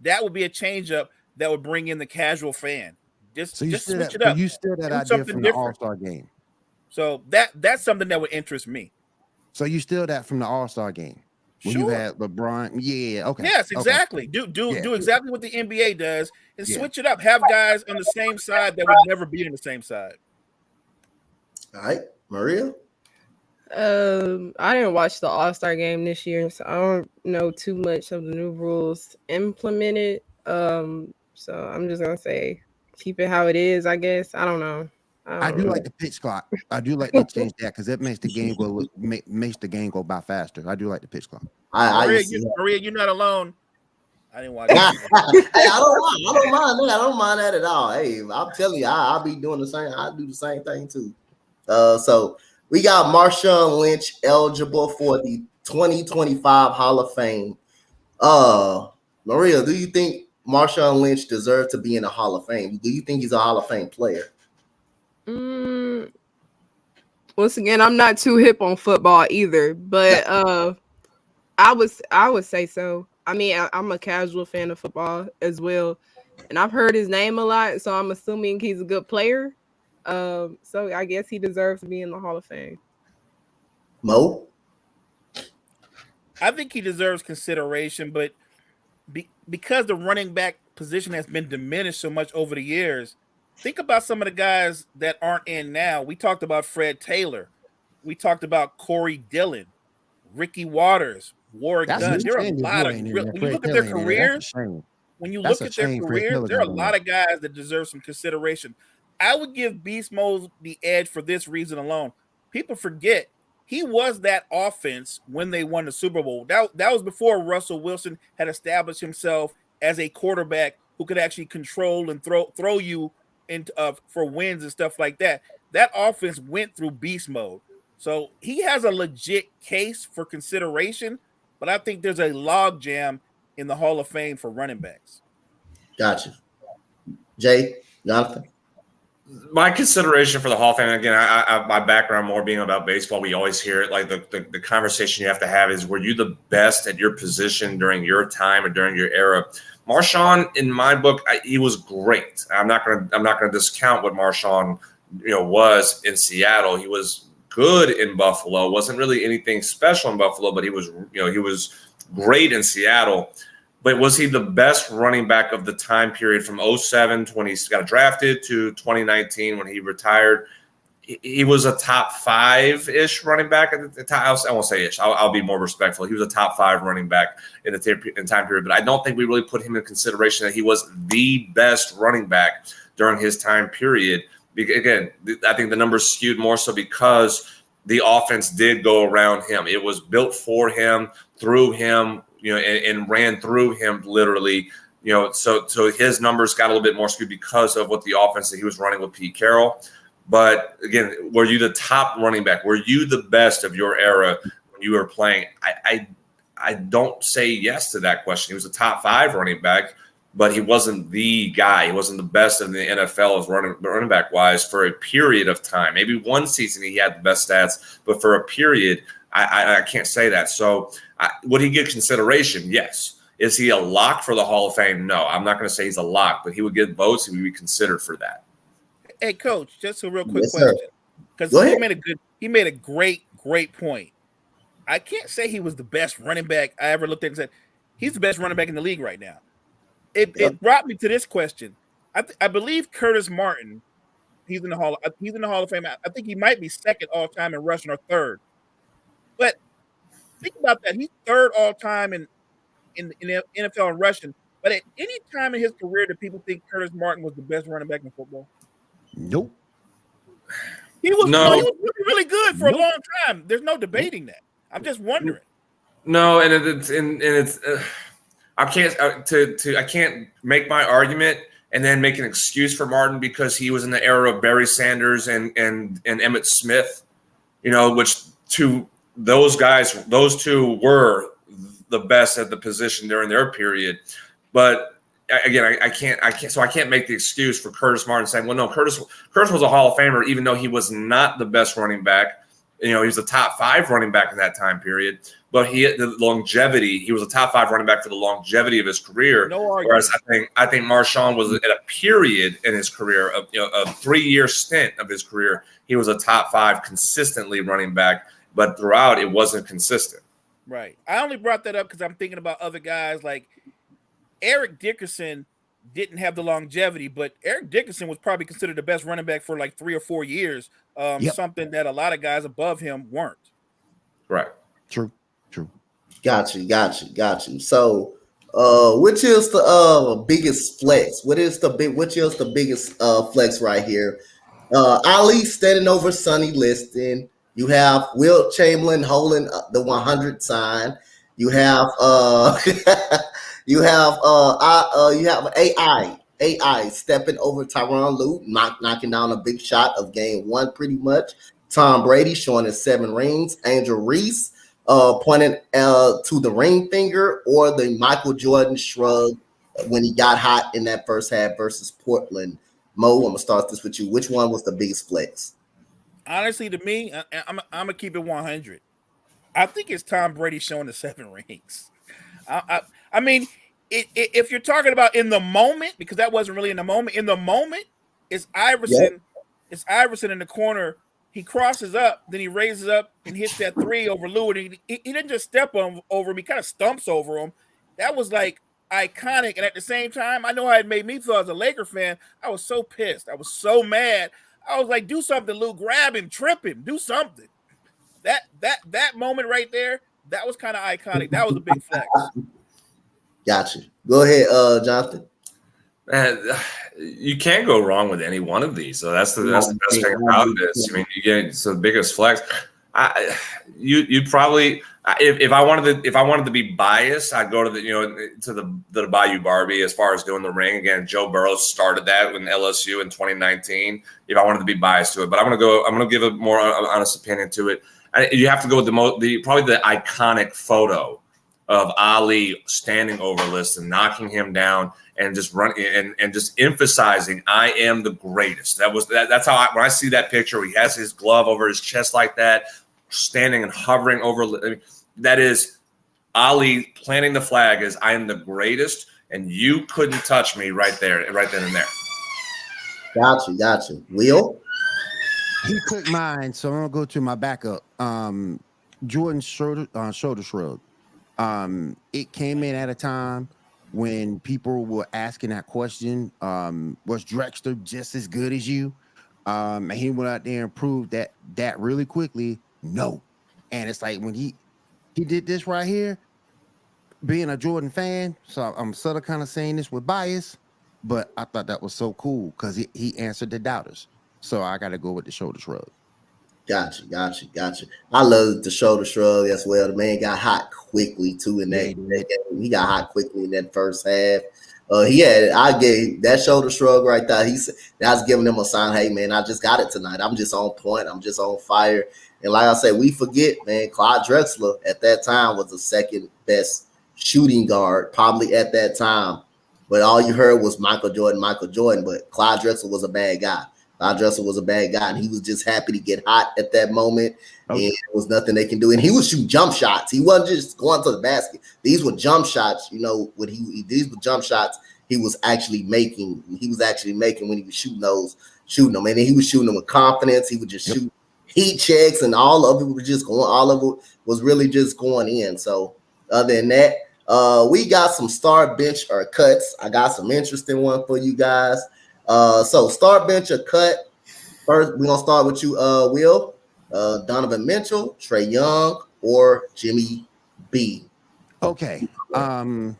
That would be a change up that would bring in the casual fan. Just switch it up. You still that idea from the All-Star game. So that's something that would interest me. So you still that from the All-Star game. When you had LeBron, okay. Yes, exactly. Okay. Do exactly what the NBA does and switch it up. Have guys on the same side that would never be on the same side. All right, Maria. I didn't watch the All-Star game this year, so I don't know too much of the new rules implemented. So I'm just gonna say keep it how it is. I guess I don't know. I do like the pitch clock. I do like to change that because that makes the game go by faster. I do like the pitch clock. Maria, you're not alone. I didn't watch it. Hey, I don't mind that at all. Hey, I'm telling you, I'll be doing the same. I do the same thing too. So we got Marshawn Lynch eligible for the 2025 Hall of Fame. Maria, do you think Marshawn Lynch deserves to be in the Hall of Fame? Do you think he's a Hall of Fame player? Once again, I'm not too hip on football either, but I would say so. I mean, I'm a casual fan of football as well, and I've heard his name a lot, so I'm assuming he's a good player. So I guess he deserves to be in the Hall of Fame. Mo? I think he deserves consideration, but because the running back position has been diminished so much over the years, think about some of the guys that aren't in now. We talked about Fred Taylor. We talked about Corey Dillon, Ricky Waters, Warwick Dunn. There are a lot of when you look at their careers, there are a lot of guys that deserve some consideration. I would give Beast Mode the edge for this reason alone. People forget he was that offense when they won the Super Bowl. That was before Russell Wilson had established himself as a quarterback who could actually control and throw you into for wins and stuff like that. That offense went through beast mode. So he has a legit case for consideration, but I think there's a logjam in the Hall of Fame for running backs. Gotcha. Jay, Jonathan? My consideration for the Hall of Fame, again, my background more being about baseball, we always hear it. Like the conversation you have to have is, were you the best at your position during your time or during your era? Marshawn, in my book, he was great. I'm not gonna discount what Marshawn, was in Seattle. He was good in Buffalo. Wasn't really anything special in Buffalo, but he was great in Seattle. But was he the best running back of the time period from 2007 to when he got drafted to 2019 when he retired? He was a top 5-ish running back at the time. I won't say ish. I'll be more respectful. He was a top 5 running back in the time period. But I don't think we really put him in consideration that he was the best running back during his time period. Again, I think the numbers skewed more so because the offense did go around him. It was built for him, through him, and ran through him literally, so his numbers got a little bit more skewed because of what the offense that he was running with Pete Carroll. But again, were you the top running back? Were you the best of your era when you were playing? I don't say yes to that question. He was a top 5 running back, but he wasn't the guy. He wasn't the best in the NFL as running back wise for a period of time. Maybe one season he had the best stats, but for a period, I can't say that. So would he get consideration? Yes. Is he a lock for the Hall of Fame? No, I'm not going to say he's a lock, but he would get votes. He would be considered for that. Hey, Coach, just a real quick Yes, sir. question, because he made a great point. I can't say he was the best running back I ever looked at and said he's the best running back in the league right now. It brought me to this question. I believe Curtis Martin, he's in the Hall of Fame. I think he might be second all time in rushing or third. But think about that. He's third all time in the NFL in rushing. But at any time in his career, do people think Curtis Martin was the best running back in football? Nope. He was really, really good for a long time. There's no debating that. I'm just wondering. No, and it's I can't make my argument and then make an excuse for Martin because he was in the era of Barry Sanders and Emmitt Smith, which to those guys, those two were the best at the position during their period. But again, I can't make the excuse for Curtis Martin saying, well, no, Curtis was a Hall of Famer, even though he was not the best running back. He was a top 5 running back in that time period. But he was a top 5 running back for the longevity of his career. No argument. Whereas I think Marshawn was at a period in his career of a 3-year stint of his career. He was a top 5 consistently running back, but throughout it wasn't consistent. Right. I only brought that up because I'm thinking about other guys like Eric Dickerson didn't have the longevity, but Eric Dickerson was probably considered the best running back for like 3 or 4 years. Something that a lot of guys above him weren't. Right. True. Got you. So, which is the biggest flex? Which is the biggest flex right here? Ali standing over Sonny Liston. You have Wilt Chamberlain holding the 100 sign. You have you have AI stepping over Tyronn Lue, knocking down a big shot of game 1 pretty much. Tom Brady showing his 7 rings. Angel Reese pointing to the ring finger, or the Michael Jordan shrug when he got hot in that first half versus Portland. Mo, I'm gonna start this with you. Which one was the biggest flex? Honestly, to me, I'm gonna keep it 100. I think it's Tom Brady showing the 7 rings. I mean, if you're talking about in the moment, because that wasn't really in the moment. In the moment, it's Iverson. Yep. It's Iverson in the corner. He crosses up, then he raises up and hits that 3 over Lou. And he didn't just step over him; he kind of stumps over him. That was like iconic. And at the same time, I know how it made me feel as a Laker fan. I was so pissed. I was so mad. I was like, "Do something, Lou! Grab him, trip him, do something." That moment right there, that was kind of iconic. That was a big flex. Gotcha. Go ahead, Jonathan. You can't go wrong with any one of these. So that's the best thing about this. I mean, the biggest flex. You probably if I wanted to be biased, I'd go to the Bayou Barbie as far as doing the ring again. Joe Burrow started that with LSU in 2019. If I wanted to be biased to it, but I'm gonna give a more honest opinion to it. You have to go with probably the iconic photo of Ali standing over List and knocking him down and just running and just emphasizing, I am the greatest. That's how when I see that picture, he has his glove over his chest like that, standing and hovering over. I mean, that is Ali planting the flag as I am the greatest, and you couldn't touch me right then and there. Got you. Will? He took mine, so I'm gonna go to my backup. Jordan's shoulder shrug. It came in at a time when people were asking that question, was Drexler just as good as you? And he went out there and proved that really quickly. No. And it's like when he did this right here, being a Jordan fan, so I'm sort of kind of saying this with bias, but I thought that was so cool because he answered the doubters. So I got to go with the shoulder shrug. Gotcha. I love the shoulder shrug as well. The man got hot quickly too in that game. He got hot quickly in that first half. I gave that shoulder shrug right there. He said, that's giving him a sign. Hey man, I just got it tonight. I'm just on point. I'm just on fire. And like I said, we forget, man, Clyde Drexler at that time was the second best shooting guard, probably at that time. But all you heard was Michael Jordan. But Clyde Drexler was a bad guy. Clyde Drexler was a bad guy, and he was just happy to get hot at that moment. Okay. And there was nothing they can do. And he was shooting jump shots. He wasn't just going to the basket. These were jump shots. These were jump shots he was actually making. He was actually making when he was shooting them. And he was shooting them with confidence. He would just shoot heat checks, and all of it was just going. All of it was really just going in. So other than that, we got some start, bench, or cuts. I got some interesting one for you guys. So start, bench, or cut. First, we're gonna start with you, Will. Donovan Mitchell, Trae Young, or Jimmy B. Okay. I'll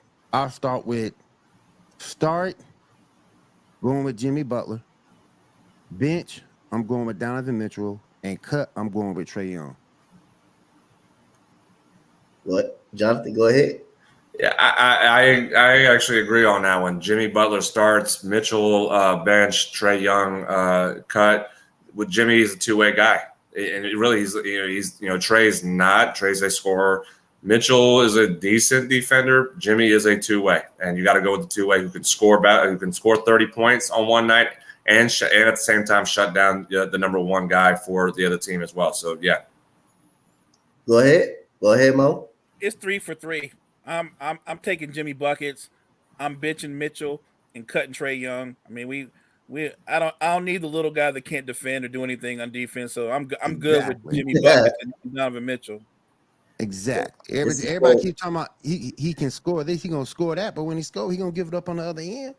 start with going with Jimmy Butler. Bench, I'm going with Donovan Mitchell, and cut, I'm going with Trae Young. What, Jonathan? Go ahead. Yeah, I actually agree on that one. Jimmy Butler starts, Mitchell bench, Trae Young cut. With Jimmy, he's a two-way guy, and he's Trae's not. Trae's a scorer. Mitchell is a decent defender. Jimmy is a two-way, and you got to go with the two-way who can score 30 points on one night and at the same time shut down the number one guy for the other team as well. So yeah. Go ahead, Mo. It's 3 for 3. I'm taking Jimmy buckets. I'm benching Mitchell and cutting Trae Young. I mean, I don't need the little guy that can't defend or do anything on defense. So I'm good with Jimmy buckets and Donovan Mitchell. Exactly. Everybody keeps talking about he can score this, he gonna score that, but when he scores, he gonna give it up on the other end.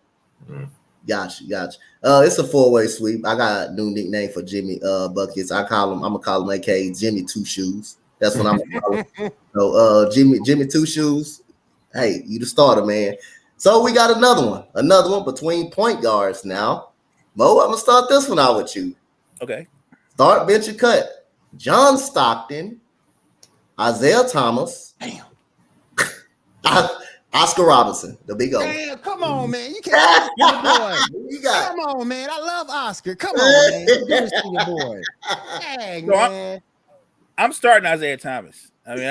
Mm-hmm. Gotcha. It's a 4-way sweep. I got a new nickname for Jimmy buckets. I'm gonna call him AKA Jimmy Two Shoes. That's what I'm gonna call him. So Jimmy Two Shoes. Hey, you the starter, man. So we got another one between point guards now. Mo, I'm gonna start this one out with you. Okay. Start, bench, or cut. John Stockton, Isaiah Thomas, Oscar Robinson, the big O. Damn, come on, man. You can't boy. Come on, man. I love Oscar. Come on, man. You give this to your boy. Dang, so man. I'm starting Isaiah Thomas. I mean,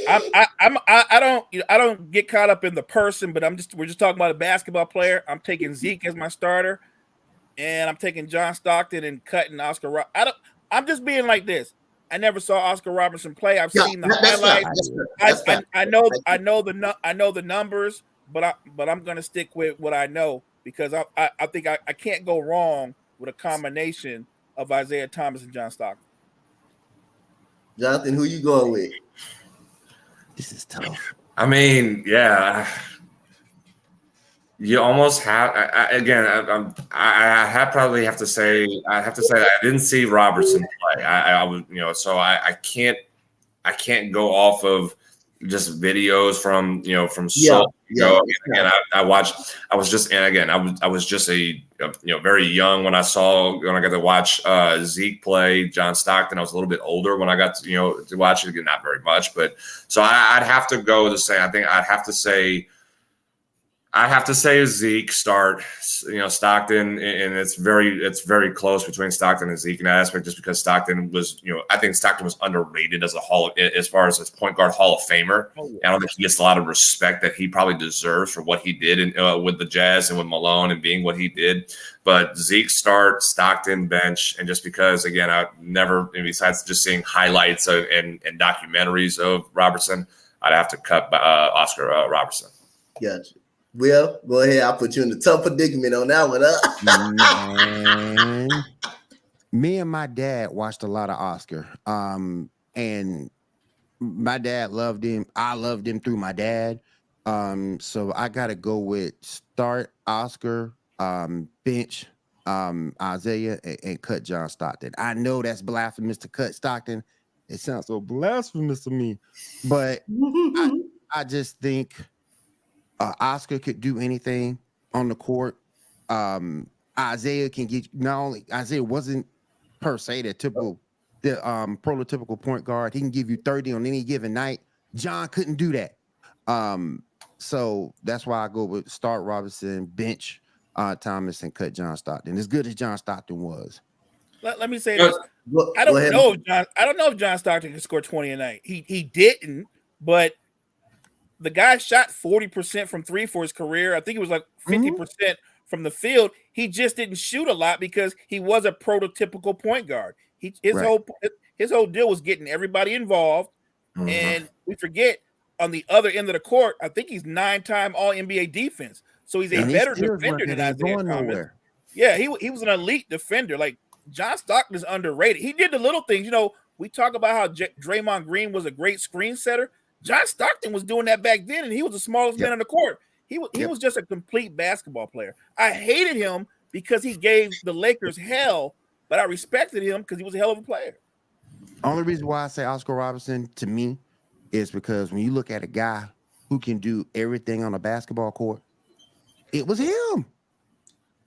I don't get caught up in the person, but we're just talking about a basketball player. I'm taking Zeke as my starter, and I'm taking John Stockton and cutting Oscar. I'm just being like this. I never saw Oscar Robertson play. I've seen the highlights. I know the numbers, but I'm gonna stick with what I know because I think I can't go wrong with a combination of Isaiah Thomas and John Stockton. Jonathan, who you going with? This is tough. I mean, yeah. You almost have. I probably have to say. I have to say that I didn't see Robertson play. I would, so I can't go off of just videos from Yeah, again, I watched. I was just a very young when I got to watch Zeke play John Stockton. I was a little bit older when I got to watch it again, not very much, but so I'd have to go to say I'd have to say Zeke start, Stockton, and it's very close between Stockton and Zeke in that aspect, just because Stockton was, I think Stockton was underrated as as far as point guard Hall of Famer. Oh, yeah. I don't think he gets a lot of respect that he probably deserves for what he did with the Jazz and with Malone and being what he did. But Zeke start, Stockton bench, and just because, again, I've never, besides just seeing highlights and documentaries of Robertson, I'd have to cut Oscar Robertson. Gotcha. Will, go ahead. I'll put you in the tough predicament on that one. Man. Me and my dad watched a lot of Oscar. And my dad loved him. I loved him through my dad. So I gotta go with start Oscar, bench Isaiah, and cut John Stockton. I know that's blasphemous to cut Stockton. It sounds so blasphemous to me, but I just think Oscar could do anything on the court. Isaiah can get, not only Isaiah wasn't per se the prototypical point guard. He can give you 30 on any given night. John couldn't do that. So that's why I go with start Robinson, bench Thomas, and cut John Stockton. As good as John Stockton was. Let me say this. I don't know if John Stockton can score 20 a night. He didn't, but the guy shot 40% from three for his career. I think it was like 50% from the field. He just didn't shoot a lot because he was a prototypical point guard. His whole deal was getting everybody involved. And we forget, on the other end of the court, I think he's 9-time All-NBA defense. So he's a better defender than Isaiah Thomas. Yeah, he was an elite defender. Like, John Stockton is underrated. He did the little things. We talk about how Draymond Green was a great screen setter. John Stockton was doing that back then, and he was the smallest man on the court. He was just a complete basketball player. I hated him because he gave the Lakers hell, but I respected him because he was a hell of a player. Only reason why I say Oscar Robertson to me is because when you look at a guy who can do everything on a basketball court, it was him.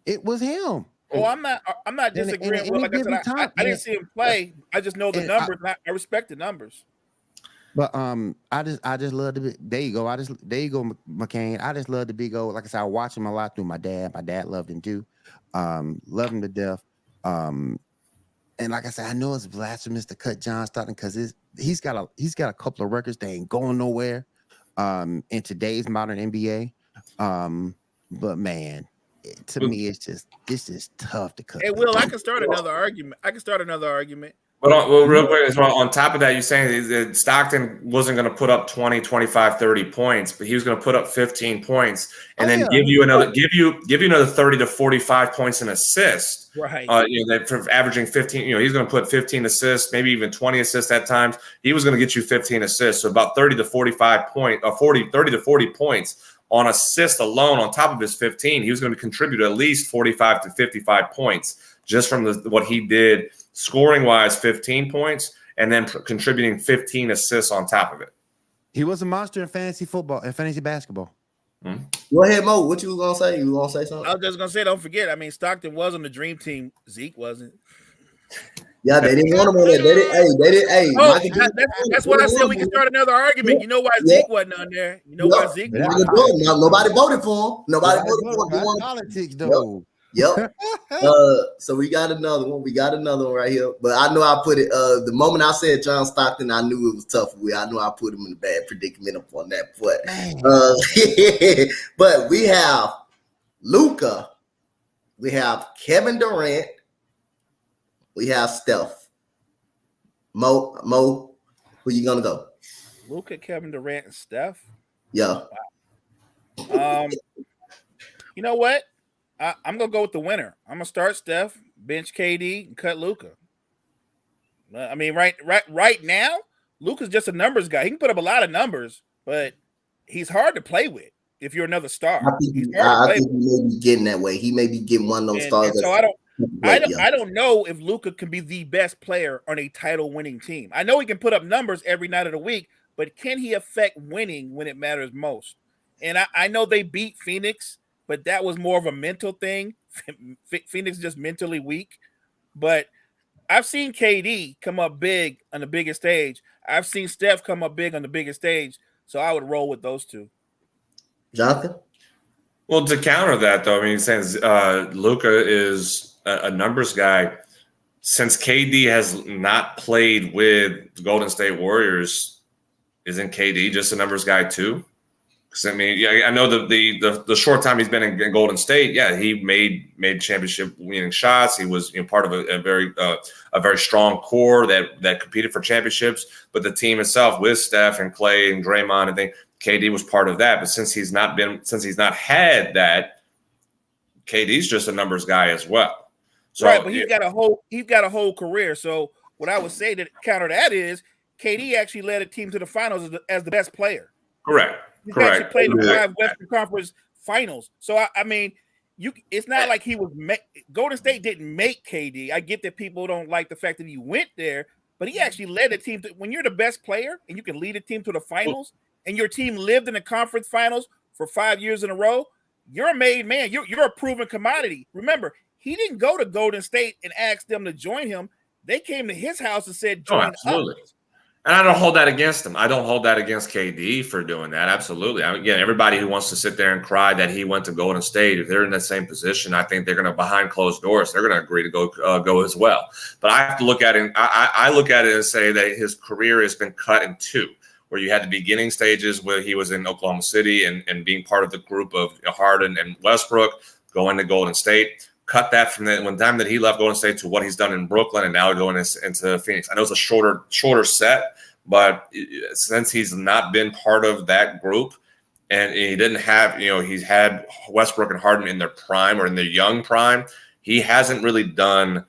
It was him. Oh, I'm not disagreeing with. Like I said, I didn't see him play. I just know the numbers. I respect the numbers. But I just love to be. There you go. There you go, McCain. I just love to be go. Like I said, I watch him a lot through my dad. My dad loved him too. Loved him to death. And like I said, I know it's blasphemous to cut John Stockton because he's got a couple of records that ain't going nowhere. In today's modern NBA. But man, to me, it's just tough to cut. Hey, Will, I can start another argument. But real quick as well, on top of that, you're saying that Stockton wasn't going to put up 20, 25, 30 points, but he was going to put up 15 points and then give you another 30 to 45 points and assists. Right. For averaging 15, he's going to put 15 assists, maybe even 20 assists at times. He was going to get you 15 assists. So about 30 to 40 points on assist alone on top of his 15. He was going to contribute at least 45 to 55 points just from what he did. Scoring wise, 15 points, and then contributing 15 assists on top of it. He was a monster in fantasy football and fantasy basketball. Go ahead, Mo. What you gonna say? You gonna say something? I was just gonna say, don't forget. I mean, Stockton was on the dream team. Zeke wasn't. Yeah, they didn't want him on that. They didn't. Hey, that's what I said. We can start another argument. You know why Zeke wasn't on there? You know why Zeke? Nobody voted for him. Nobody voted for him. Politics, though. Yep. So we got another one. Right here. But I know I put it. The moment I said John Stockton, I knew it was tough. I knew I put him in a bad predicament up on that. But we have Luka. We have Kevin Durant. We have Steph. Mo, who you gonna go? Luka, Kevin Durant, and Steph. Yeah. Wow. You know what? I'm gonna go with the winner. I'm gonna start Steph, bench KD, and cut Luka. I mean, right now, Luka's just a numbers guy. He can put up a lot of numbers, but he's hard to play with if you're another star. I think he may be getting that way. He may be getting one of those stars. So I don't know if Luka can be the best player on a title-winning team. I know he can put up numbers every night of the week, but can he affect winning when it matters most? And I know they beat Phoenix, but that was more of a mental thing. Phoenix just mentally weak. But I've seen KD come up big on the biggest stage. I've seen Steph come up big on the biggest stage. So I would roll with those two. Jonathan? Well, to counter that, though, I mean, since Luka is a numbers guy, since KD has not played with the Golden State Warriors, isn't KD just a numbers guy too? Because I mean, yeah, I know the short time he's been in Golden State, yeah, he made championship winning shots. He was part of a very strong core that competed for championships. But the team itself, with Steph and Clay and Draymond, I think KD was part of that. But since he's not had that, KD's just a numbers guy as well. So, right, but he's got a whole career. So what I would say to counter that is KD actually led a team to the finals as the best player. Correct. He's actually played the 5 Western Conference Finals. So I mean, it's not like he was Golden State didn't make KD. I get that people don't like the fact that he went there, but he actually led a team when you're the best player and you can lead a team to the finals, and your team lived in the conference finals for 5 years in a row. You're a made man. You're a proven commodity. Remember, he didn't go to Golden State and ask them to join him. They came to his house and said, join us. And I don't hold that against him. I don't hold that against KD for doing that. Absolutely. Again, everybody who wants to sit there and cry that he went to Golden State, if they're in the same position, I think they're going to, behind closed doors, they're going to agree to go as well. But I have to look at it. I look at it and say that his career has been cut in two, where you had the beginning stages where he was in Oklahoma City and being part of the group of Harden and Westbrook, going to Golden State. Cut that from the time that he left Golden State to what he's done in Brooklyn and now going into Phoenix. I know it's a shorter set, but since he's not been part of that group and he didn't have, he's had Westbrook and Harden in their prime or in their young prime, he hasn't really done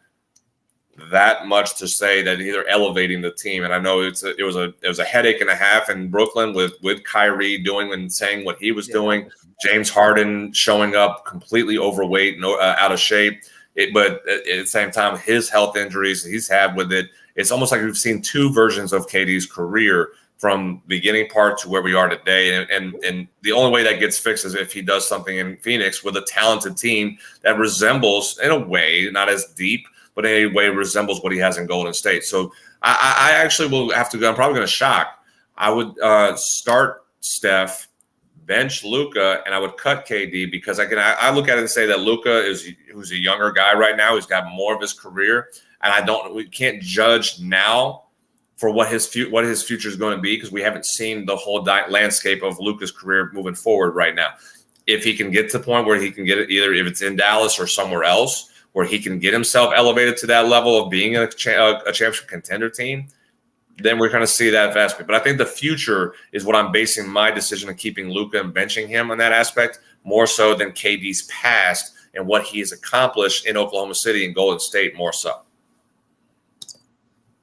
that much to say that either elevating the team. And I know it was a headache and a half in Brooklyn with Kyrie doing and saying what he was doing. James Harden showing up completely overweight, out of shape. But at the same time, his health injuries he's had with it, it's almost like we've seen two versions of KD's career from beginning part to where we are today. And the only way that gets fixed is if he does something in Phoenix with a talented team that resembles, in a way, not as deep, but in a way resembles what he has in Golden State. So I actually will have to go. I'm probably going to shock. I would start Steph, bench Luka, and I would cut KD because I look at it and say that Luka who's a younger guy right now. He's got more of his career, and we can't judge now for what his future is going to be because we haven't seen the whole landscape of Luka's career moving forward right now. If he can get to the point where he can get it, either if it's in Dallas or somewhere else, where he can get himself elevated to that level of being a championship contender team, then we're going to see that aspect. But I think the future is what I'm basing my decision of keeping Luka and benching him on that aspect more so than KD's past and what he has accomplished in Oklahoma City and Golden State more so.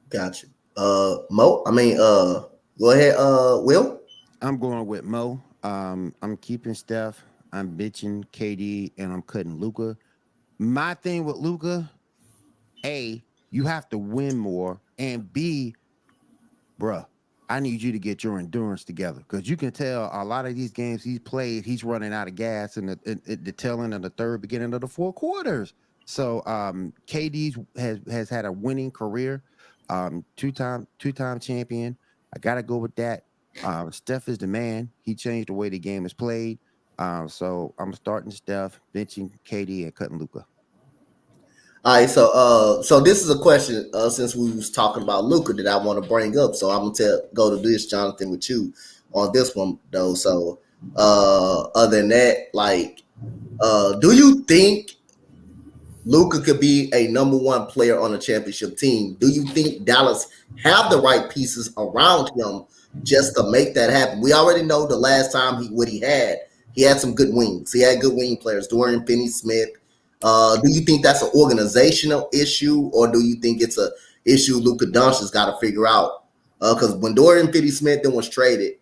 Gotcha. Mo, go ahead, Will. I'm going with Mo. I'm keeping Steph. I'm benching KD, and I'm cutting Luka. My thing with Luka, A, you have to win more, and B, bruh, I need you to get your endurance together because you can tell a lot of these games he's played, he's running out of gas in the tail end of the third, beginning of the fourth quarters. So KD has had a winning career, two-time champion. I gotta go with that. Steph is the man. He changed the way the game is played. So I'm starting Steph, benching KD, and cutting Luka. All right, so this is a question since we was talking about Luka that I want to bring up. So I'm gonna go to this, Jonathan, with you on this one though. So other than that, do you think Luka could be a number one player on a championship team? Do you think Dallas have the right pieces around him just to make that happen? We already know the last time he had some good wings. He had good wing players, Dorian Finney-Smith. Do you think that's an organizational issue, or do you think it's a issue Luka Doncic's got to figure out? Because when Dorian Finney-Smith then was traded,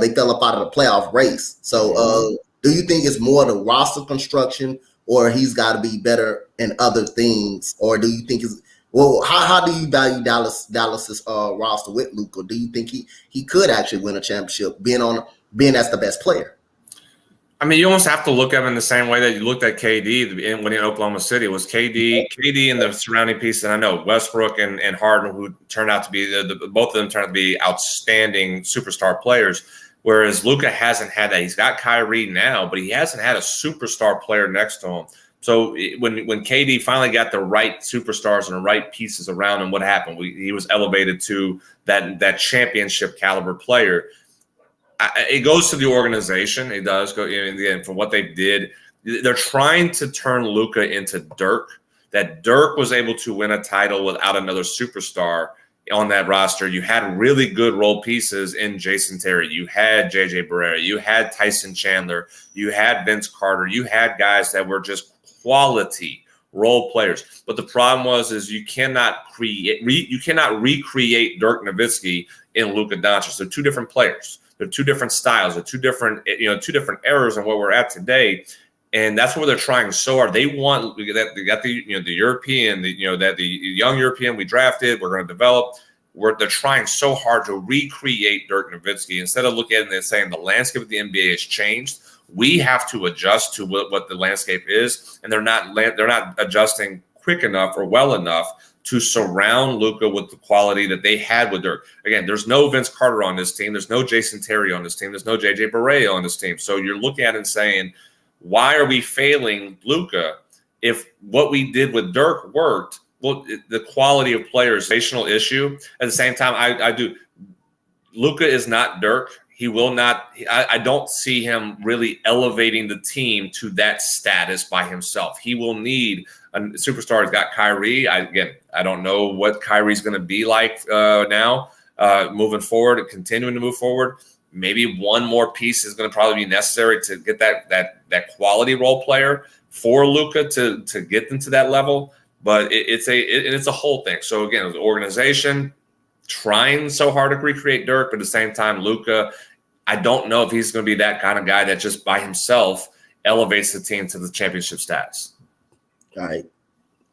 they fell up out of the playoff race. So do you think it's more the roster construction, or he's got to be better in other things, or do you think Well, how do you value Dallas's roster with Luka? Do you think he could actually win a championship being as the best player? I mean, you almost have to look at him in the same way that you looked at KD when in Oklahoma City. It was KD and the surrounding pieces. And I know Westbrook and Harden, who turned out to be both of them turned out to be outstanding superstar players. Whereas Luka hasn't had that. He's got Kyrie now, but he hasn't had a superstar player next to him. So when KD finally got the right superstars and the right pieces around him, what happened? He was elevated to that championship caliber player. It goes to the organization. It does go again from what they did. They're trying to turn Luka into Dirk. That Dirk was able to win a title without another superstar on that roster. You had really good role pieces in Jason Terry. You had JJ Barea. You had Tyson Chandler. You had Vince Carter. You had guys that were just quality role players. But the problem is you cannot recreate Dirk Nowitzki in Luka Doncic. They're two different players. They're two different styles. They're two different eras in what we're at today. And that's what they're trying so hard. They want that. They got the European, the young European we drafted. We're going to develop. They're trying so hard to recreate Dirk Nowitzki instead of looking at it and saying the landscape of the NBA has changed. We have to adjust to what the landscape is, and they're not adjusting quick enough or well enough to surround Luka with the quality that they had with Dirk. Again, there's no Vince Carter on this team. There's no Jason Terry on this team. There's no JJ Barea on this team. So you're looking at it and saying, why are we failing Luka if what we did with Dirk worked? Well, the quality of players is a national issue. At the same time, I do. Luka is not Dirk. He will not. I don't see him really elevating the team to that status by himself. He will need a superstar. He's got Kyrie. I don't know what Kyrie's going to be like now moving forward, continuing to move forward. Maybe one more piece is going to probably be necessary to get that quality role player for Luka to get them to that level. But it's a whole thing. So again, the organization trying so hard to recreate Dirk, but at the same time, Luka, I don't know if he's going to be that kind of guy that just by himself elevates the team to the championship status. All right.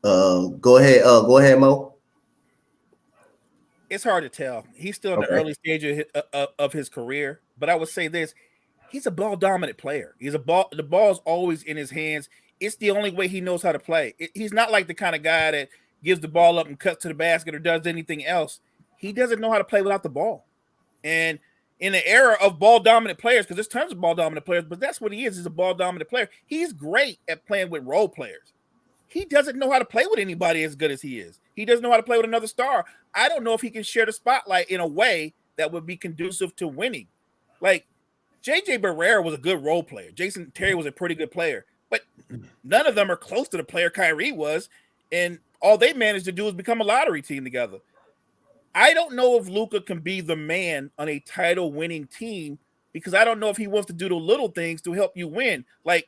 Go ahead. Go ahead, Mo. It's hard to tell. He's still in the early stage of his career, but I would say this: he's a ball dominant player. The ball's always in his hands. It's the only way he knows how to play. He's not like the kind of guy that gives the ball up and cuts to the basket or does anything else. He doesn't know how to play without the ball. And in the era of ball dominant players, because there's tons of ball dominant players, but that's what he is. He's a ball dominant player. He's great at playing with role players. He doesn't know how to play with anybody as good as he is. He doesn't know how to play with another star. I don't know if he can share the spotlight in a way that would be conducive to winning. Like JJ Barea was a good role player. Jason Terry was a pretty good player, but none of them are close to the player Kyrie was. And all they managed to do is become a lottery team together. I don't know if Luka can be the man on a title winning team because I don't know if he wants to do the little things to help you win. Like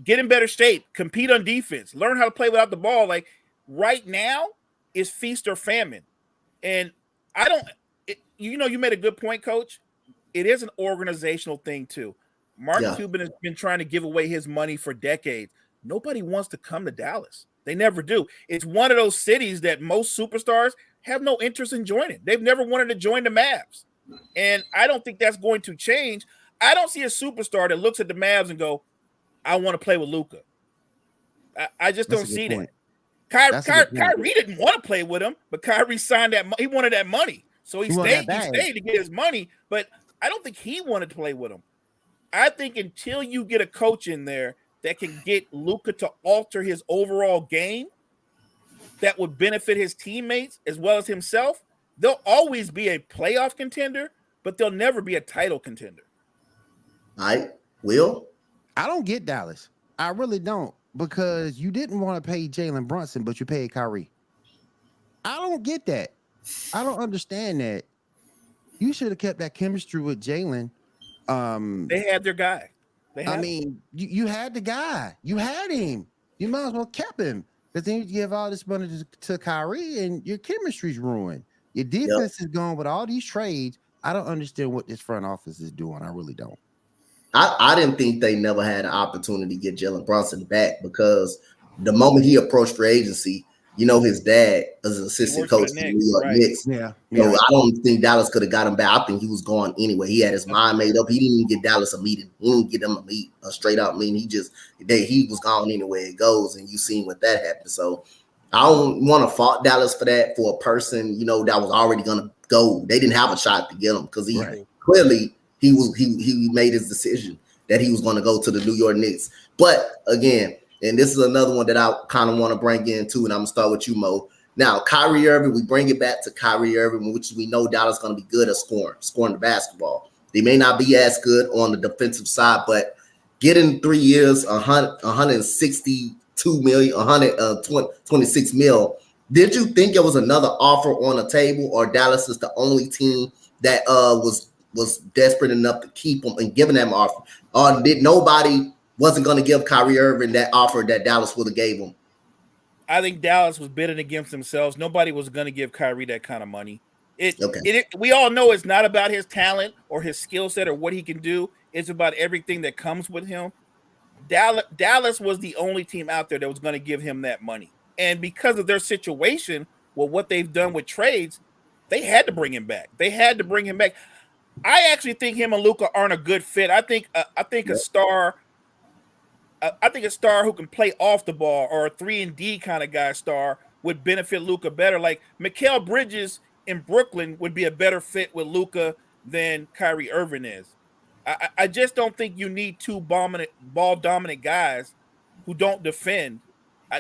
get in better shape, compete on defense, learn how to play without the ball. Like right now is feast or famine. And you made a good point, Coach. It is an organizational thing too. Mark Cuban has been trying to give away his money for decades. Nobody wants to come to Dallas. They never do. It's one of those cities that most superstars have no interest in joining. They've never wanted to join the Mavs. And I don't think that's going to change. I don't see a superstar that looks at the Mavs and go, I want to play with Luka. I just don't see that. Kyrie didn't want to play with him, but Kyrie signed that. He wanted that money. So he stayed to get his money, but I don't think he wanted to play with him. I think until you get a coach in there that can get Luka to alter his overall game that would benefit his teammates as well as himself, they'll always be a playoff contender, but they'll never be a title contender. All right, Will? I don't get Dallas. I really don't, because you didn't want to pay Jalen Brunson, but you paid Kyrie. I don't get that. I don't understand that. You should have kept that chemistry with Jalen. They had their guy. You had the guy. You had him. You might as well kept him. Because then you give all this money to Kyrie and your chemistry's ruined. Your defense is gone with all these trades. I don't understand what this front office is doing. I really don't. I didn't think they never had an opportunity to get Jalen Brunson back because the moment he approached free agency, his dad is an assistant works for coach the for the Knicks, New York right. Knicks. Yeah. So I don't think Dallas could have got him back. I think he was gone anyway. He had his mind made up. He didn't even get Dallas a meeting. He didn't get them a straight up meeting. He was gone anyway. It goes, and you seen what that happened. So I don't want to fault Dallas for that, for a person, that was already gonna go. They didn't have a shot to get him because clearly he made his decision that he was going to go to the New York Knicks. But again, and this is another one that I kind of want to bring in too, and I'm gonna start with you, Mo. Now, Kyrie Irving, we bring it back to Kyrie Irving, which we know Dallas is going to be good at scoring the basketball. They may not be as good on the defensive side, but getting 3 years, 162 million, 126 mil. Did you think it was another offer on the table, or Dallas is the only team that was desperate enough to keep him and giving them offer? Or did nobody wasn't going to give Kyrie Irving that offer that Dallas would have gave him? I think Dallas was bidding against themselves. Nobody was going to give Kyrie that kind of money. We all know it's not about his talent or his skill set or what he can do. It's about everything that comes with him. Dallas was the only team out there that was going to give him that money. And because of their situation, what they've done with trades, they had to bring him back. I actually think him and Luka aren't a good fit. I think a star who can play off the ball, or a 3-and-D kind of guy star, would benefit Luka better. Like Mikal Bridges in Brooklyn would be a better fit with Luka than Kyrie Irving is. I just don't think you need two ball dominant guys who don't defend.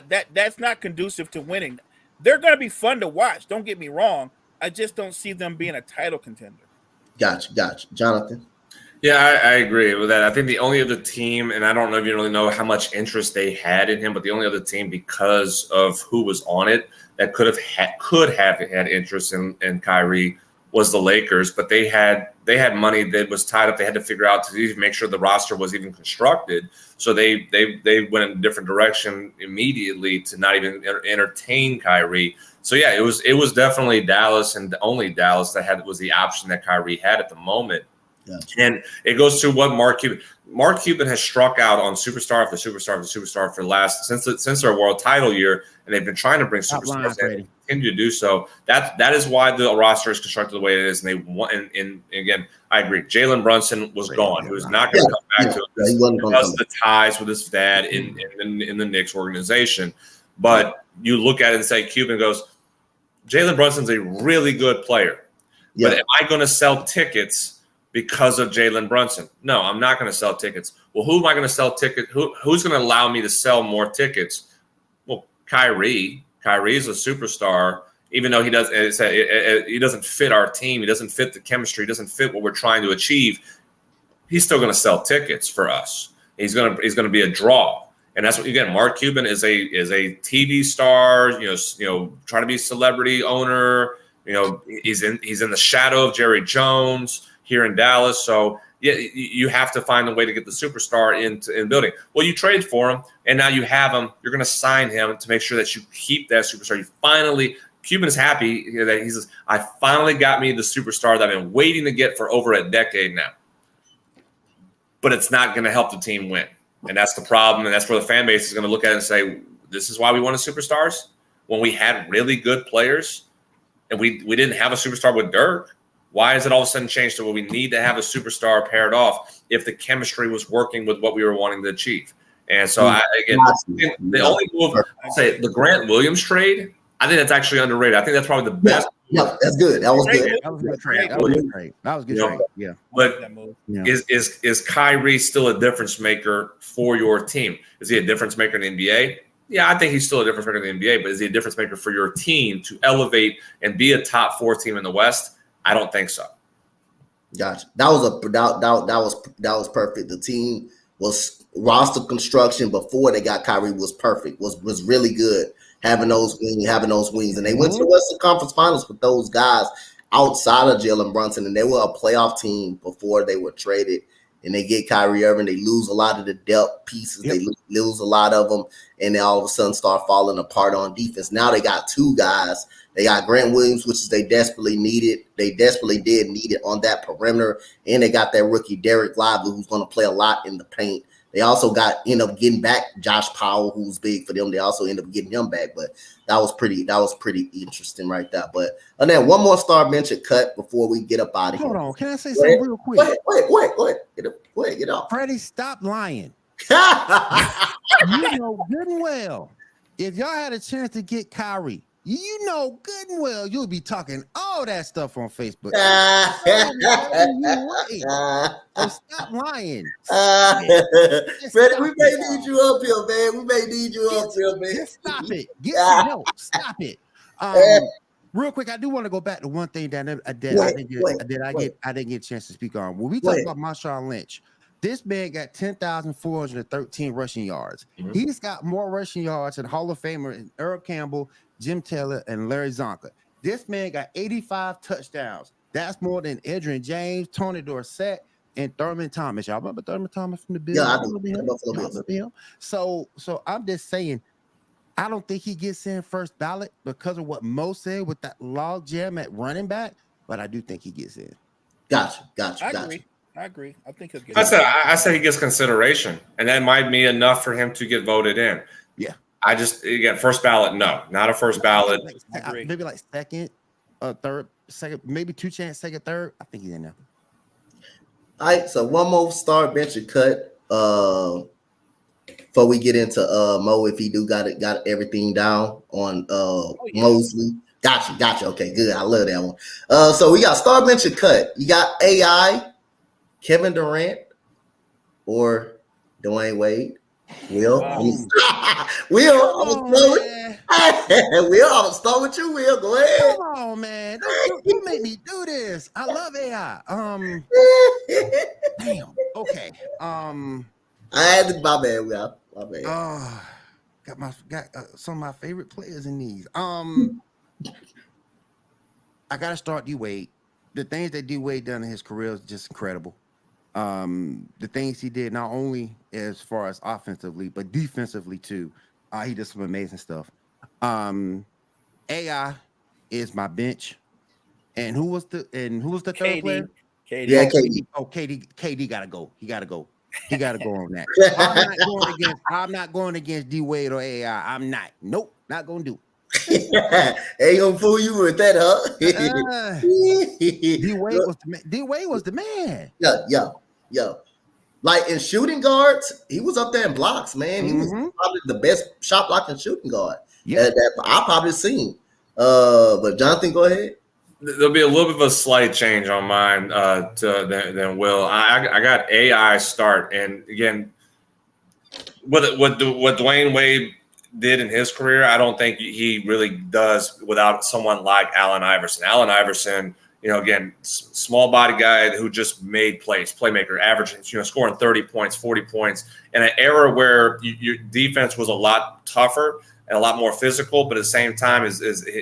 That's not conducive to winning. They're going to be fun to watch. Don't get me wrong. I just don't see them being a title contender. Gotcha. Jonathan? Yeah, I agree with that. I think the only other team, and I don't know if you really know how much interest they had in him, but the only other team, because of who was on it, that could have had interest in Kyrie was the Lakers. But they had money that was tied up. They had to figure out to even make sure the roster was even constructed. So they went in a different direction immediately to not even entertain Kyrie. So yeah, it was definitely Dallas, and only Dallas that was the option that Kyrie had at the moment. Gotcha. And it goes to what Mark Cuban has struck out on superstar after superstar after superstar for the last since their world title year, and they've been trying to bring superstars and continue to do so. That is why the roster is constructed the way it is, and they want. And again, I agree. Jalen Brunson was gone. He was not going to come back to it because of the ties with his dad in the Knicks organization. But you look at it and say, Cuban goes, Jalen Brunson's a really good player, but am I going to sell tickets because of Jalen Brunson? No, I'm not going to sell tickets. Well, who am I going to sell tickets? Who's going to allow me to sell more tickets? Well, Kyrie. Kyrie's a superstar, even though he doesn't fit our team. He doesn't fit the chemistry. He doesn't fit what we're trying to achieve. He's still going to sell tickets for us. He's going to be a draw. And that's what, again, Mark Cuban is a TV star, trying to be a celebrity owner. He's in the shadow of Jerry Jones here in Dallas. So yeah, you have to find a way to get the superstar in building. Well, you trade for him, and now you have him. You're going to sign him to make sure that you keep that superstar. Cuban is happy that he says, I finally got me the superstar that I've been waiting to get for over a decade now. But it's not going to help the team win. And that's the problem. And that's where the fan base is going to look at it and say, this is why we wanted superstars when we had really good players and we didn't have a superstar with Dirk. Why is it all of a sudden changed to where we need to have a superstar paired off if the chemistry was working with what we were wanting to achieve? And so, the only move, I'll say the Grant Williams trade, I think that's actually underrated. I think that's probably the best. Yeah, that's good. That was good. That was a good trade. That was a good trade. Yeah. But is Kyrie still a difference maker for your team? Is he a difference maker in the NBA? Yeah, I think he's still a difference maker in the NBA, but is he a difference maker for your team to elevate and be a top 4 team in the West? I don't think so. Gotcha. That was perfect. The team was roster construction before they got Kyrie was perfect. Was really good. Having those wings, and they went to the Western Conference Finals with those guys outside of Jalen Brunson, and they were a playoff team before they were traded. And they get Kyrie Irving, they lose a lot of the depth pieces, they lose a lot of them, and they all of a sudden start falling apart on defense. Now they got 2 guys. They got Grant Williams, which is they desperately needed. They desperately did need it on that perimeter, and they got that rookie Derek Lively, who's going to play a lot in the paint. They also end up getting back Josh Powell, who's big for them. They also end up getting him back, but that was pretty interesting right there. But and then one more star mention cut before we get up out of here. Hold on, can I say something real quick? Go ahead, get off. Freddie, stop lying. You know good and well, if y'all had a chance to get Kyrie, you know good and well you'll be talking all that stuff on Facebook. So stop lying. Freddie, we may need you up here, man. We may need you up here, man. Just stop it. Get some help. Stop it. Real quick, I do want to go back to one thing that I didn't get a chance to speak on. When we talk about Marshawn Lynch, this man got 10,413 rushing yards. Mm-hmm. He's got more rushing yards than Hall of Famer Earl Campbell, Jim Taylor, and Larry Zonka. This man got 85 touchdowns. That's more than Adrian James, Tony Dorsett, and Thurman Thomas. Y'all remember Thurman Thomas from the Bills? Yeah, I do. So I'm just saying, I don't think he gets in first ballot because of what Mo said with that log jam at running back, but I do think he gets in. Gotcha. I agree. I think he'll get. I said he gets consideration, and that might be enough for him to get voted in. Yeah. First ballot, no, not a first ballot. Maybe like second, third, second, maybe two chance, second, third. I think he's in there. All right, so one more star bench cut. Before we get into Mo, if he do got everything down on Mosley. Gotcha. Okay, good. I love that one. So we got star bench cut. You got AI. Kevin Durant or Dwayne Wade? Will, I'm gonna start with you. Will, go ahead. Come on, man! Don't make me do this. I love AI. Damn. Okay. I had to, my bad. Will. My bad. Got some of my favorite players in these. I gotta start D Wade. The things that D Wade done in his career is just incredible. The things he did not only as far as offensively but defensively too. He did some amazing stuff. AI is my bench, and who was the third player? KD. Yeah, KD. Oh, KD gotta go. He gotta go on that. I'm not going against D Wade or AI. I'm not. Nope, not gonna do it. Ain't gonna fool you with that, huh? D Wade was the man. Yeah. Like in shooting guards, he was up there in blocks, man. He was probably the best shot blocking shooting guard that I probably seen. But Jonathan, go ahead. There'll be a little bit of a slight change on mine than Will. I got AI start, and again, what Dwayne Wade did in his career, I don't think he really does without someone like Allen Iverson. Allen Iverson, again, small body guy who just made plays, playmaker, averaging, scoring 30 points, 40 points in an era where your defense was a lot tougher and a lot more physical, but at the same time,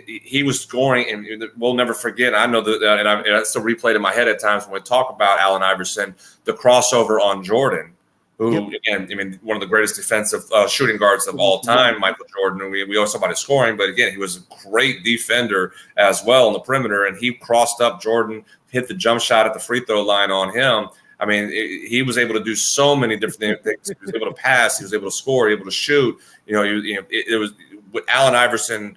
he was scoring, and we'll never forget. I know that, and I still replay it in my head at times when we talk about Allen Iverson, the crossover on Jordan. Who, again, one of the greatest defensive shooting guards of all time, Michael Jordan. We always talk about his scoring, but again, he was a great defender as well on the perimeter, and he crossed up Jordan, hit the jump shot at the free throw line on him. I mean, he was able to do so many different things. He was able to pass, he was able to score, able to shoot. It was Allen Iverson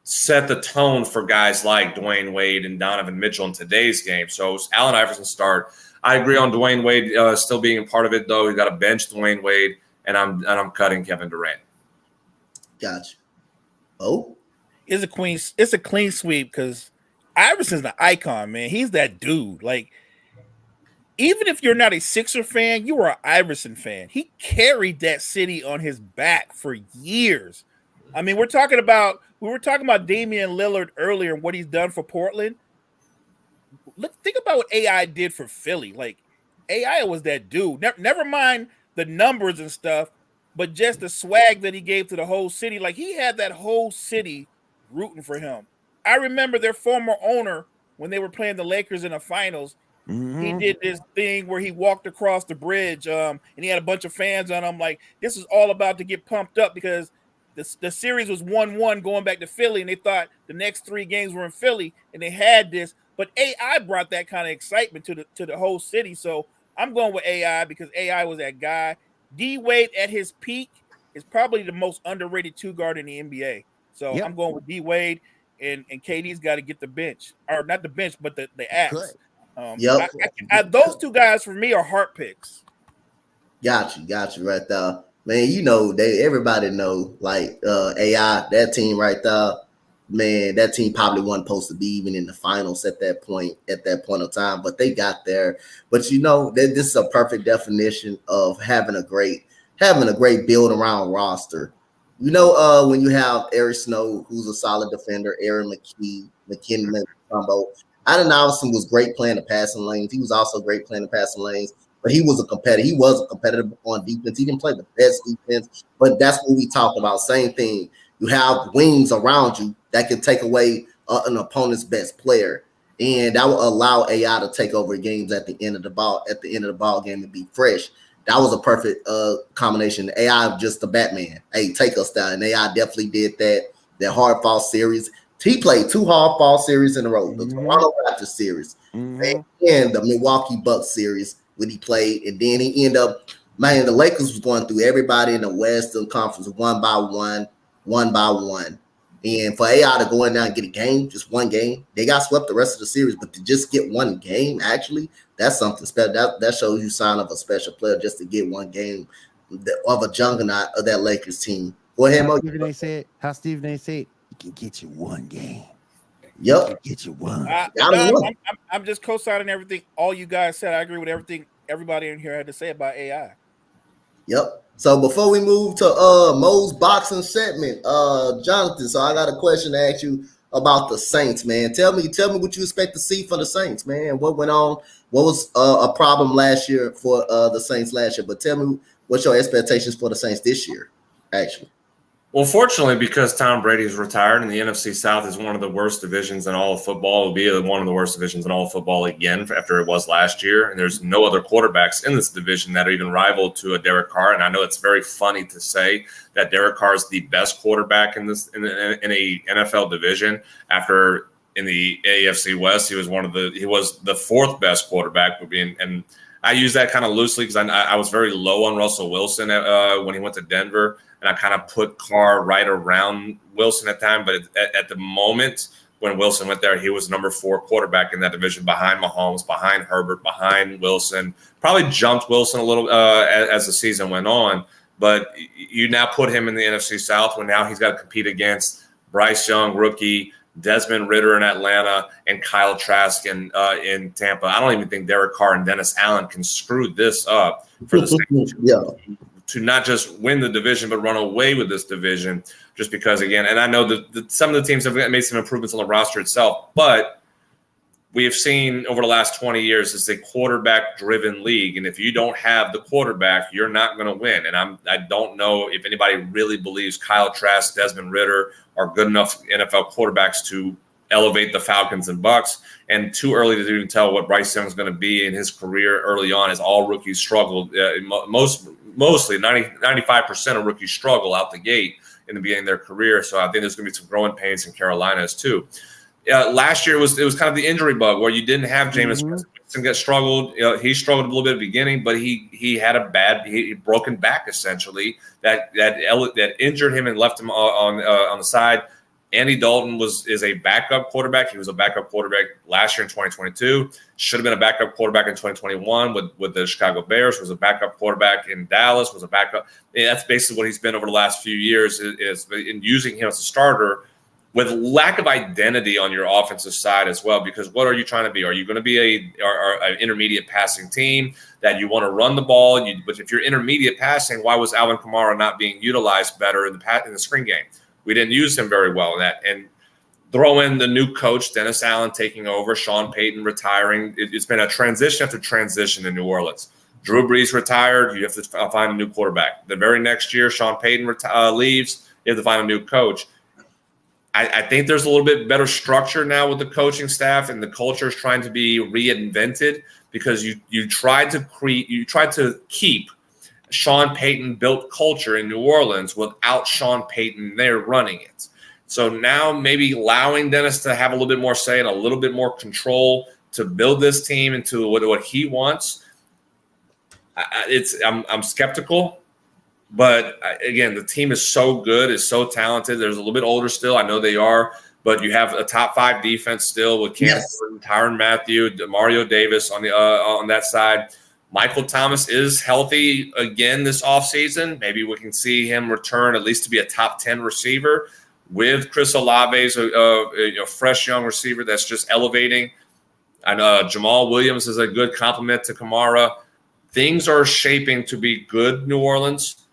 set the tone for guys like Dwayne Wade and Donovan Mitchell in today's game. So it was Allen Iverson's start. I agree on Dwayne Wade still being a part of it, though. You got to bench Dwayne Wade, and I'm cutting Kevin Durant. Gotcha. Oh, It's a clean sweep because Iverson's an icon, man. He's that dude. Like, even if you're not a Sixer fan, you are an Iverson fan. He carried that city on his back for years. I mean, we were talking about Damian Lillard earlier and what he's done for Portland. Think about what AI did for Philly. Like, AI was that dude. Never mind the numbers and stuff, but just the swag that he gave to the whole city. Like, he had that whole city rooting for him. I remember their former owner, when they were playing the Lakers in the finals, he did this thing where he walked across the bridge and he had a bunch of fans on him. Like, this was all about to get pumped up because the series was 1-1 going back to Philly, and they thought the next 3 games were in Philly, and they had this. But AI brought that kind of excitement to the whole city. So I'm going with AI because AI was that guy. D Wade at his peak is probably the most underrated two guard in the NBA. So I'm going with D Wade, and KD's got to get the bench, or not the bench, but the apps. Those two guys for me are heart picks. Got you right there, man. You know, everybody know like AI, that team right there, man. That team probably wasn't supposed to be even in the finals at that point of time, but they got there. But you know, this is a perfect definition of having a great build around roster. You know, when you have Eric Snow, who's a solid defender, Aaron McKinnon combo. Allen Iverson was great playing the passing lanes. He was also great playing the passing lanes. But he was a competitor. He was a competitor on defense. He didn't play the best defense, but that's what we talk about. Same thing. You have wings around you that can take away an opponent's best player, and that will allow AI to take over games at the end of the ball game and be fresh. That was a perfect combination. AI just the Batman. Hey, take us down. And AI definitely did that. That hard fall series. He played 2 hard fall series in a row. The Toronto Raptors series and the Milwaukee Bucks series when he played. And then he ended up, man, the Lakers was going through everybody in the Western Conference one by one. And for AI to go in there and get a game, just one game, they got swept the rest of the series. But to just get one game, actually, that's something special. That shows you sign of a special player just to get one game of a juggernaut of that Lakers team. Go ahead, Mo. How Stephen A. said, you can get you one game. Yep. Get you one. I'm just co-signing everything all you guys said. I agree with everything everybody in here had to say about AI. Yep. So before we move to Mo's boxing segment, Jonathan, so I got a question to ask you about the Saints, man. Tell me what you expect to see for the Saints, man. What went on? What was a problem last year for the Saints last year? But tell me what's your expectations for the Saints this year, actually. Well, fortunately, because Tom Brady's retired and the NFC South is one of the worst divisions in all of football, it'll be one of the worst divisions in all of football again after it was last year. And there's no other quarterbacks in this division that are even rival to a Derek Carr. And I know it's very funny to say that Derek Carr is the best quarterback in a NFL division. After in the AFC West, he was the 4th best quarterback. And I use that kind of loosely because I was very low on Russell Wilson when he went to Denver. And I kind of put Carr right around Wilson at the time. But at the moment when Wilson went there, he was number 4 quarterback in that division behind Mahomes, behind Herbert, behind Wilson. Probably jumped Wilson a little as the season went on. But you now put him in the NFC South when now he's got to compete against Bryce Young, rookie, Desmond Ridder in Atlanta, and Kyle Trask in Tampa. I don't even think Derek Carr and Dennis Allen can screw this up for the Saints. To not just win the division, but run away with this division just because, again, and I know that some of the teams have made some improvements on the roster itself, but we have seen over the last 20 years it's a quarterback-driven league, and if you don't have the quarterback, you're not going to win. And I don't know if anybody really believes Kyle Trask, Desmond Ridder are good enough NFL quarterbacks to elevate the Falcons and Bucks, and too early to even tell what Bryce Young is going to be in his career early on, as all rookies struggled. Mostly 95% of rookies struggle out the gate in the beginning of their career. So I think there's going to be some growing pains in Carolina's too. Last year it was kind of the injury bug where you didn't have Jameis Winston get struggled. He struggled a little bit at the beginning, but he had a broken back essentially that injured him and left him on the side. Andy Dalton is a backup quarterback. He was a backup quarterback last year in 2022. Should have been a backup quarterback in 2021 with the Chicago Bears. Was a backup quarterback in Dallas. Was a backup. And that's basically what he's been over the last few years is in using him as a starter with lack of identity on your offensive side as well. Because what are you trying to be? Are you going to be an intermediate passing team that you want to run the ball? But if you're intermediate passing, why was Alvin Kamara not being utilized better in the screen game? We didn't use him very well in that. And throw in the new coach, Dennis Allen, taking over, Sean Payton retiring. It's been a transition after transition in New Orleans. Drew Brees retired. You have to find a new quarterback. The very next year, Sean Payton leaves. You have to find a new coach. I think there's a little bit better structure now with the coaching staff, and the culture is trying to be reinvented because you tried to keep Sean Payton built culture in New Orleans without Sean Payton there running it. So now maybe allowing Dennis to have a little bit more say and a little bit more control to build this team into what he wants. I'm skeptical. But again, the team is so good, is so talented. There's a little bit older still. I know they are, but you have a top 5 defense still with Cam Jordan, Tyrann Mathieu, Mario Davis on that side. Michael Thomas is healthy again this offseason. Maybe we can see him return at least to be a top 10 receiver with Chris Olave's a fresh young receiver that's just elevating. I know Jamal Williams is a good complement to Kamara. Things are shaping to be good, New Orleans.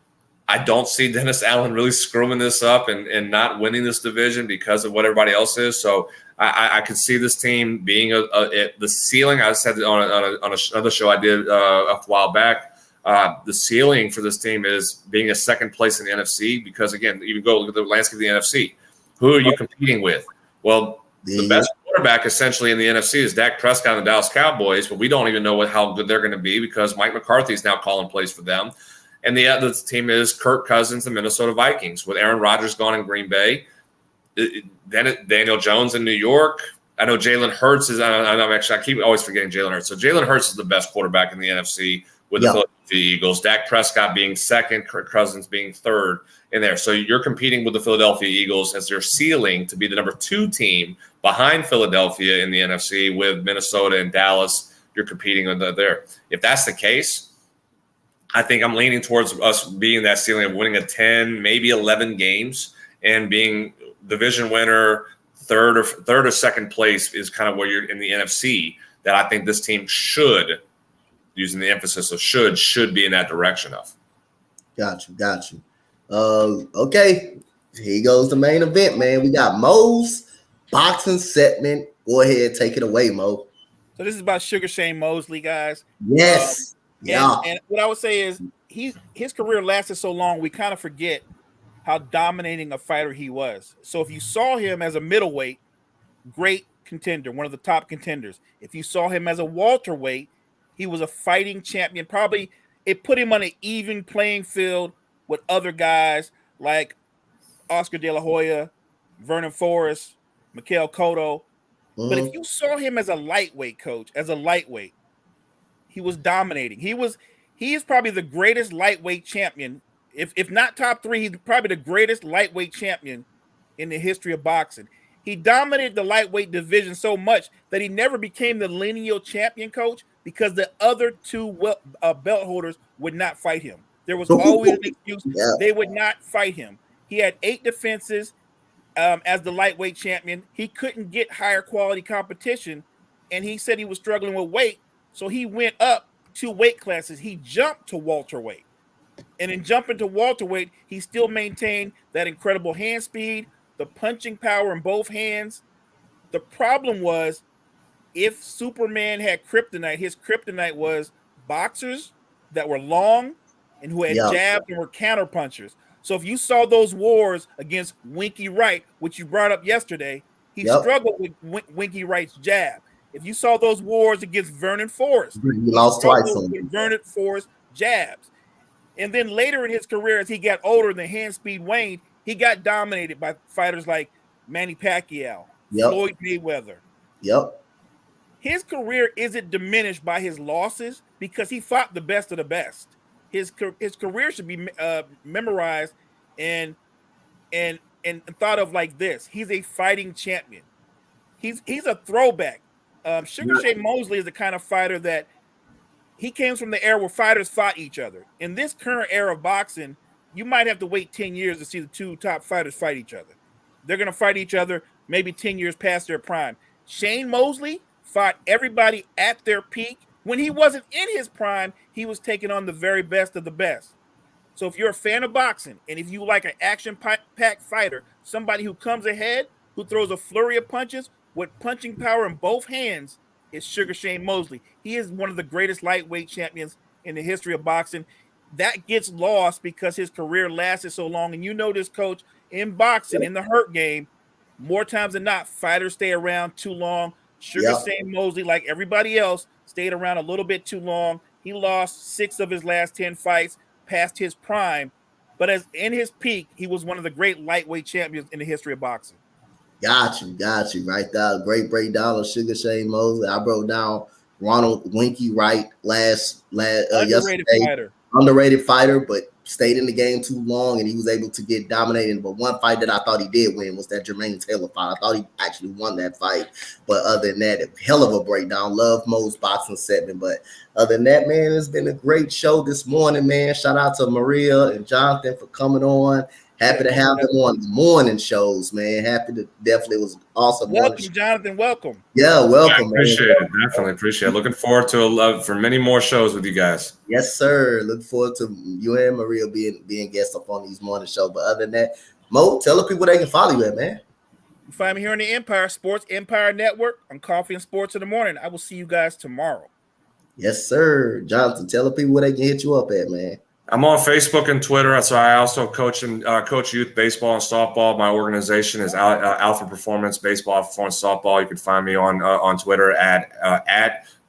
I don't see Dennis Allen really screwing this up and not winning this division because of what everybody else is. So I could see this team being the ceiling. I said on another show I did a while back. The ceiling for this team is being a second place in the NFC because, again, you go look at the landscape of the NFC. Who are you competing with? Well, the best quarterback essentially in the NFC is Dak Prescott and the Dallas Cowboys, but we don't even know how good they're going to be because Mike McCarthy is now calling plays for them. And the other team is Kirk Cousins, the Minnesota Vikings, with Aaron Rodgers gone in Green Bay. Then Daniel Jones in New York. I know Jalen Hurts is. I keep always forgetting Jalen Hurts. So Jalen Hurts is the best quarterback in the NFC with the Philadelphia Eagles. Dak Prescott being second, Kirk Cousins being third in there. So you're competing with the Philadelphia Eagles as their ceiling to be the number 2 team behind Philadelphia in the NFC with Minnesota and Dallas. You're competing with there. If that's the case, I think I'm leaning towards us being that ceiling of winning 10, maybe 11 games and being division winner, third or second place is kind of where you're in the NFC that I think this team should, using the emphasis of should be in that direction of. Got you. Okay, here goes the main event, man. We got Mo's boxing segment. Go ahead, take it away, Mo. So this is about Sugar Shane Mosley, guys. Yes. And what I would say is his career lasted so long, we kind of forget how dominating a fighter he was. So if you saw him as a middleweight, great contender, one of the top contenders. If you saw him as a welterweight, he was a fighting champion. Probably it put him on an even playing field with other guys like Oscar De La Hoya, Vernon Forrest, Mikhail Cotto. But if you saw him as a lightweight, coach, he was dominating. He is probably the greatest lightweight champion. If not top 3, he's probably the greatest lightweight champion in the history of boxing. He dominated the lightweight division so much that he never became the lineal champion, coach, because the other 2 belt holders would not fight him. There was always an excuse. They would not fight him. He had 8 defenses as the lightweight champion. He couldn't get higher quality competition, and he said he was struggling with weight. So he went up 2 weight classes. He jumped to welterweight. And in jumping to welterweight, he still maintained that incredible hand speed, the punching power in both hands. The problem was if Superman had kryptonite, his kryptonite was boxers that were long and who had jabs and were counter punchers. So if you saw those wars against Winky Wright, which you brought up yesterday, he struggled with Winky Wright's jab. If you saw those wars against Vernon Forrest, he lost twice on Vernon Forrest jabs. And then later in his career, as he got older and the hand speed waned, he got dominated by fighters like Manny Pacquiao, Floyd Mayweather. His career isn't diminished by his losses because he fought the best of the best. His career should be memorized and thought of like this. He's a fighting champion. He's a throwback. Sugar Shane Mosley is the kind of fighter that he came from the era where fighters fought each other. In this current era of boxing, you might have to wait 10 years to see the 2 top fighters fight each other. They're going to fight each other maybe 10 years past their prime. Shane Mosley fought everybody at their peak. When he wasn't in his prime, he was taking on the very best of the best. So if you're a fan of boxing and if you like an action-packed fighter, somebody who comes ahead, who throws a flurry of punches with punching power in both hands, is Sugar Shane Mosley. He is one of the greatest lightweight champions in the history of boxing. That gets lost because his career lasted so long. And you know this, coach, in boxing, in the hurt game, more times than not, fighters stay around too long. Sugar Shane Mosley, like everybody else, stayed around a little bit too long. He lost 6 of his last 10 fights past his prime. But as in his peak, he was one of the great lightweight champions in the history of boxing. Got you. Right there. Great breakdown of Sugar Shane Mosley. I broke down Ronald Winky Wright Underrated yesterday. fighter. Underrated fighter, but stayed in the game too long, and he was able to get dominated. But one fight that I thought he did win was that Jermaine Taylor fight. I thought he actually won that fight. But other than that, hell of a breakdown. Love Mo's boxing segment. But other than that, man, it's been a great show this morning, man. Shout out to Maria and Jonathan for coming on. Happy to have them on the morning shows, man. Definitely was awesome. Welcome, Jonathan. Welcome. Yeah, welcome. I appreciate it. Definitely appreciate it. Looking forward to for many more shows with you guys. Yes, sir. Look forward to you and Maria being guests up on these morning shows. But other than that, Mo, tell the people they can follow you at, man. You find me here on the Empire Sports Empire Network on Coffee and Sports in the Morning. I will see you guys tomorrow. Yes, sir. Jonathan, tell the people where they can hit you up at, man. I'm on Facebook and Twitter, so I also coach youth baseball and softball. My organization is Alpha Performance Baseball, Alpha Performance Softball. You can find me on Twitter at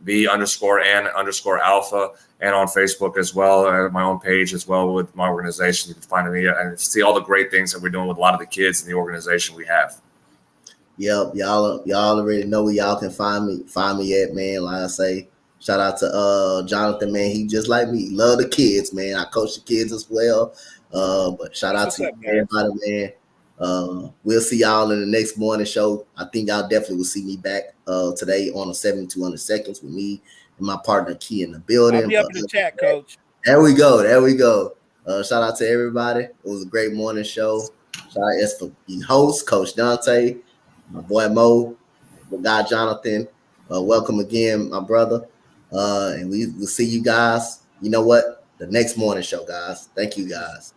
@B_and_alpha, and on Facebook as well, my own page as well with my organization. You can find me and see all the great things that we're doing with a lot of the kids in the organization we have. Yep, y'all already know where y'all can find me at, man. Like I say. Shout out to Jonathan, man. He just like me. Love the kids, man. I coach the kids as well. But shout out to everybody, man. We'll see y'all in the next morning show. I think y'all definitely will see me back today on a 7200 seconds with me and my partner Key in the building. I'll be up in the chat, Coach. There we go. Shout out to everybody. It was a great morning show. Shout out as for the host, Coach Dante, my boy Mo, my guy Jonathan. Welcome again, my brother. And we will see you guys. You know what? The next morning show, guys. Thank you, guys.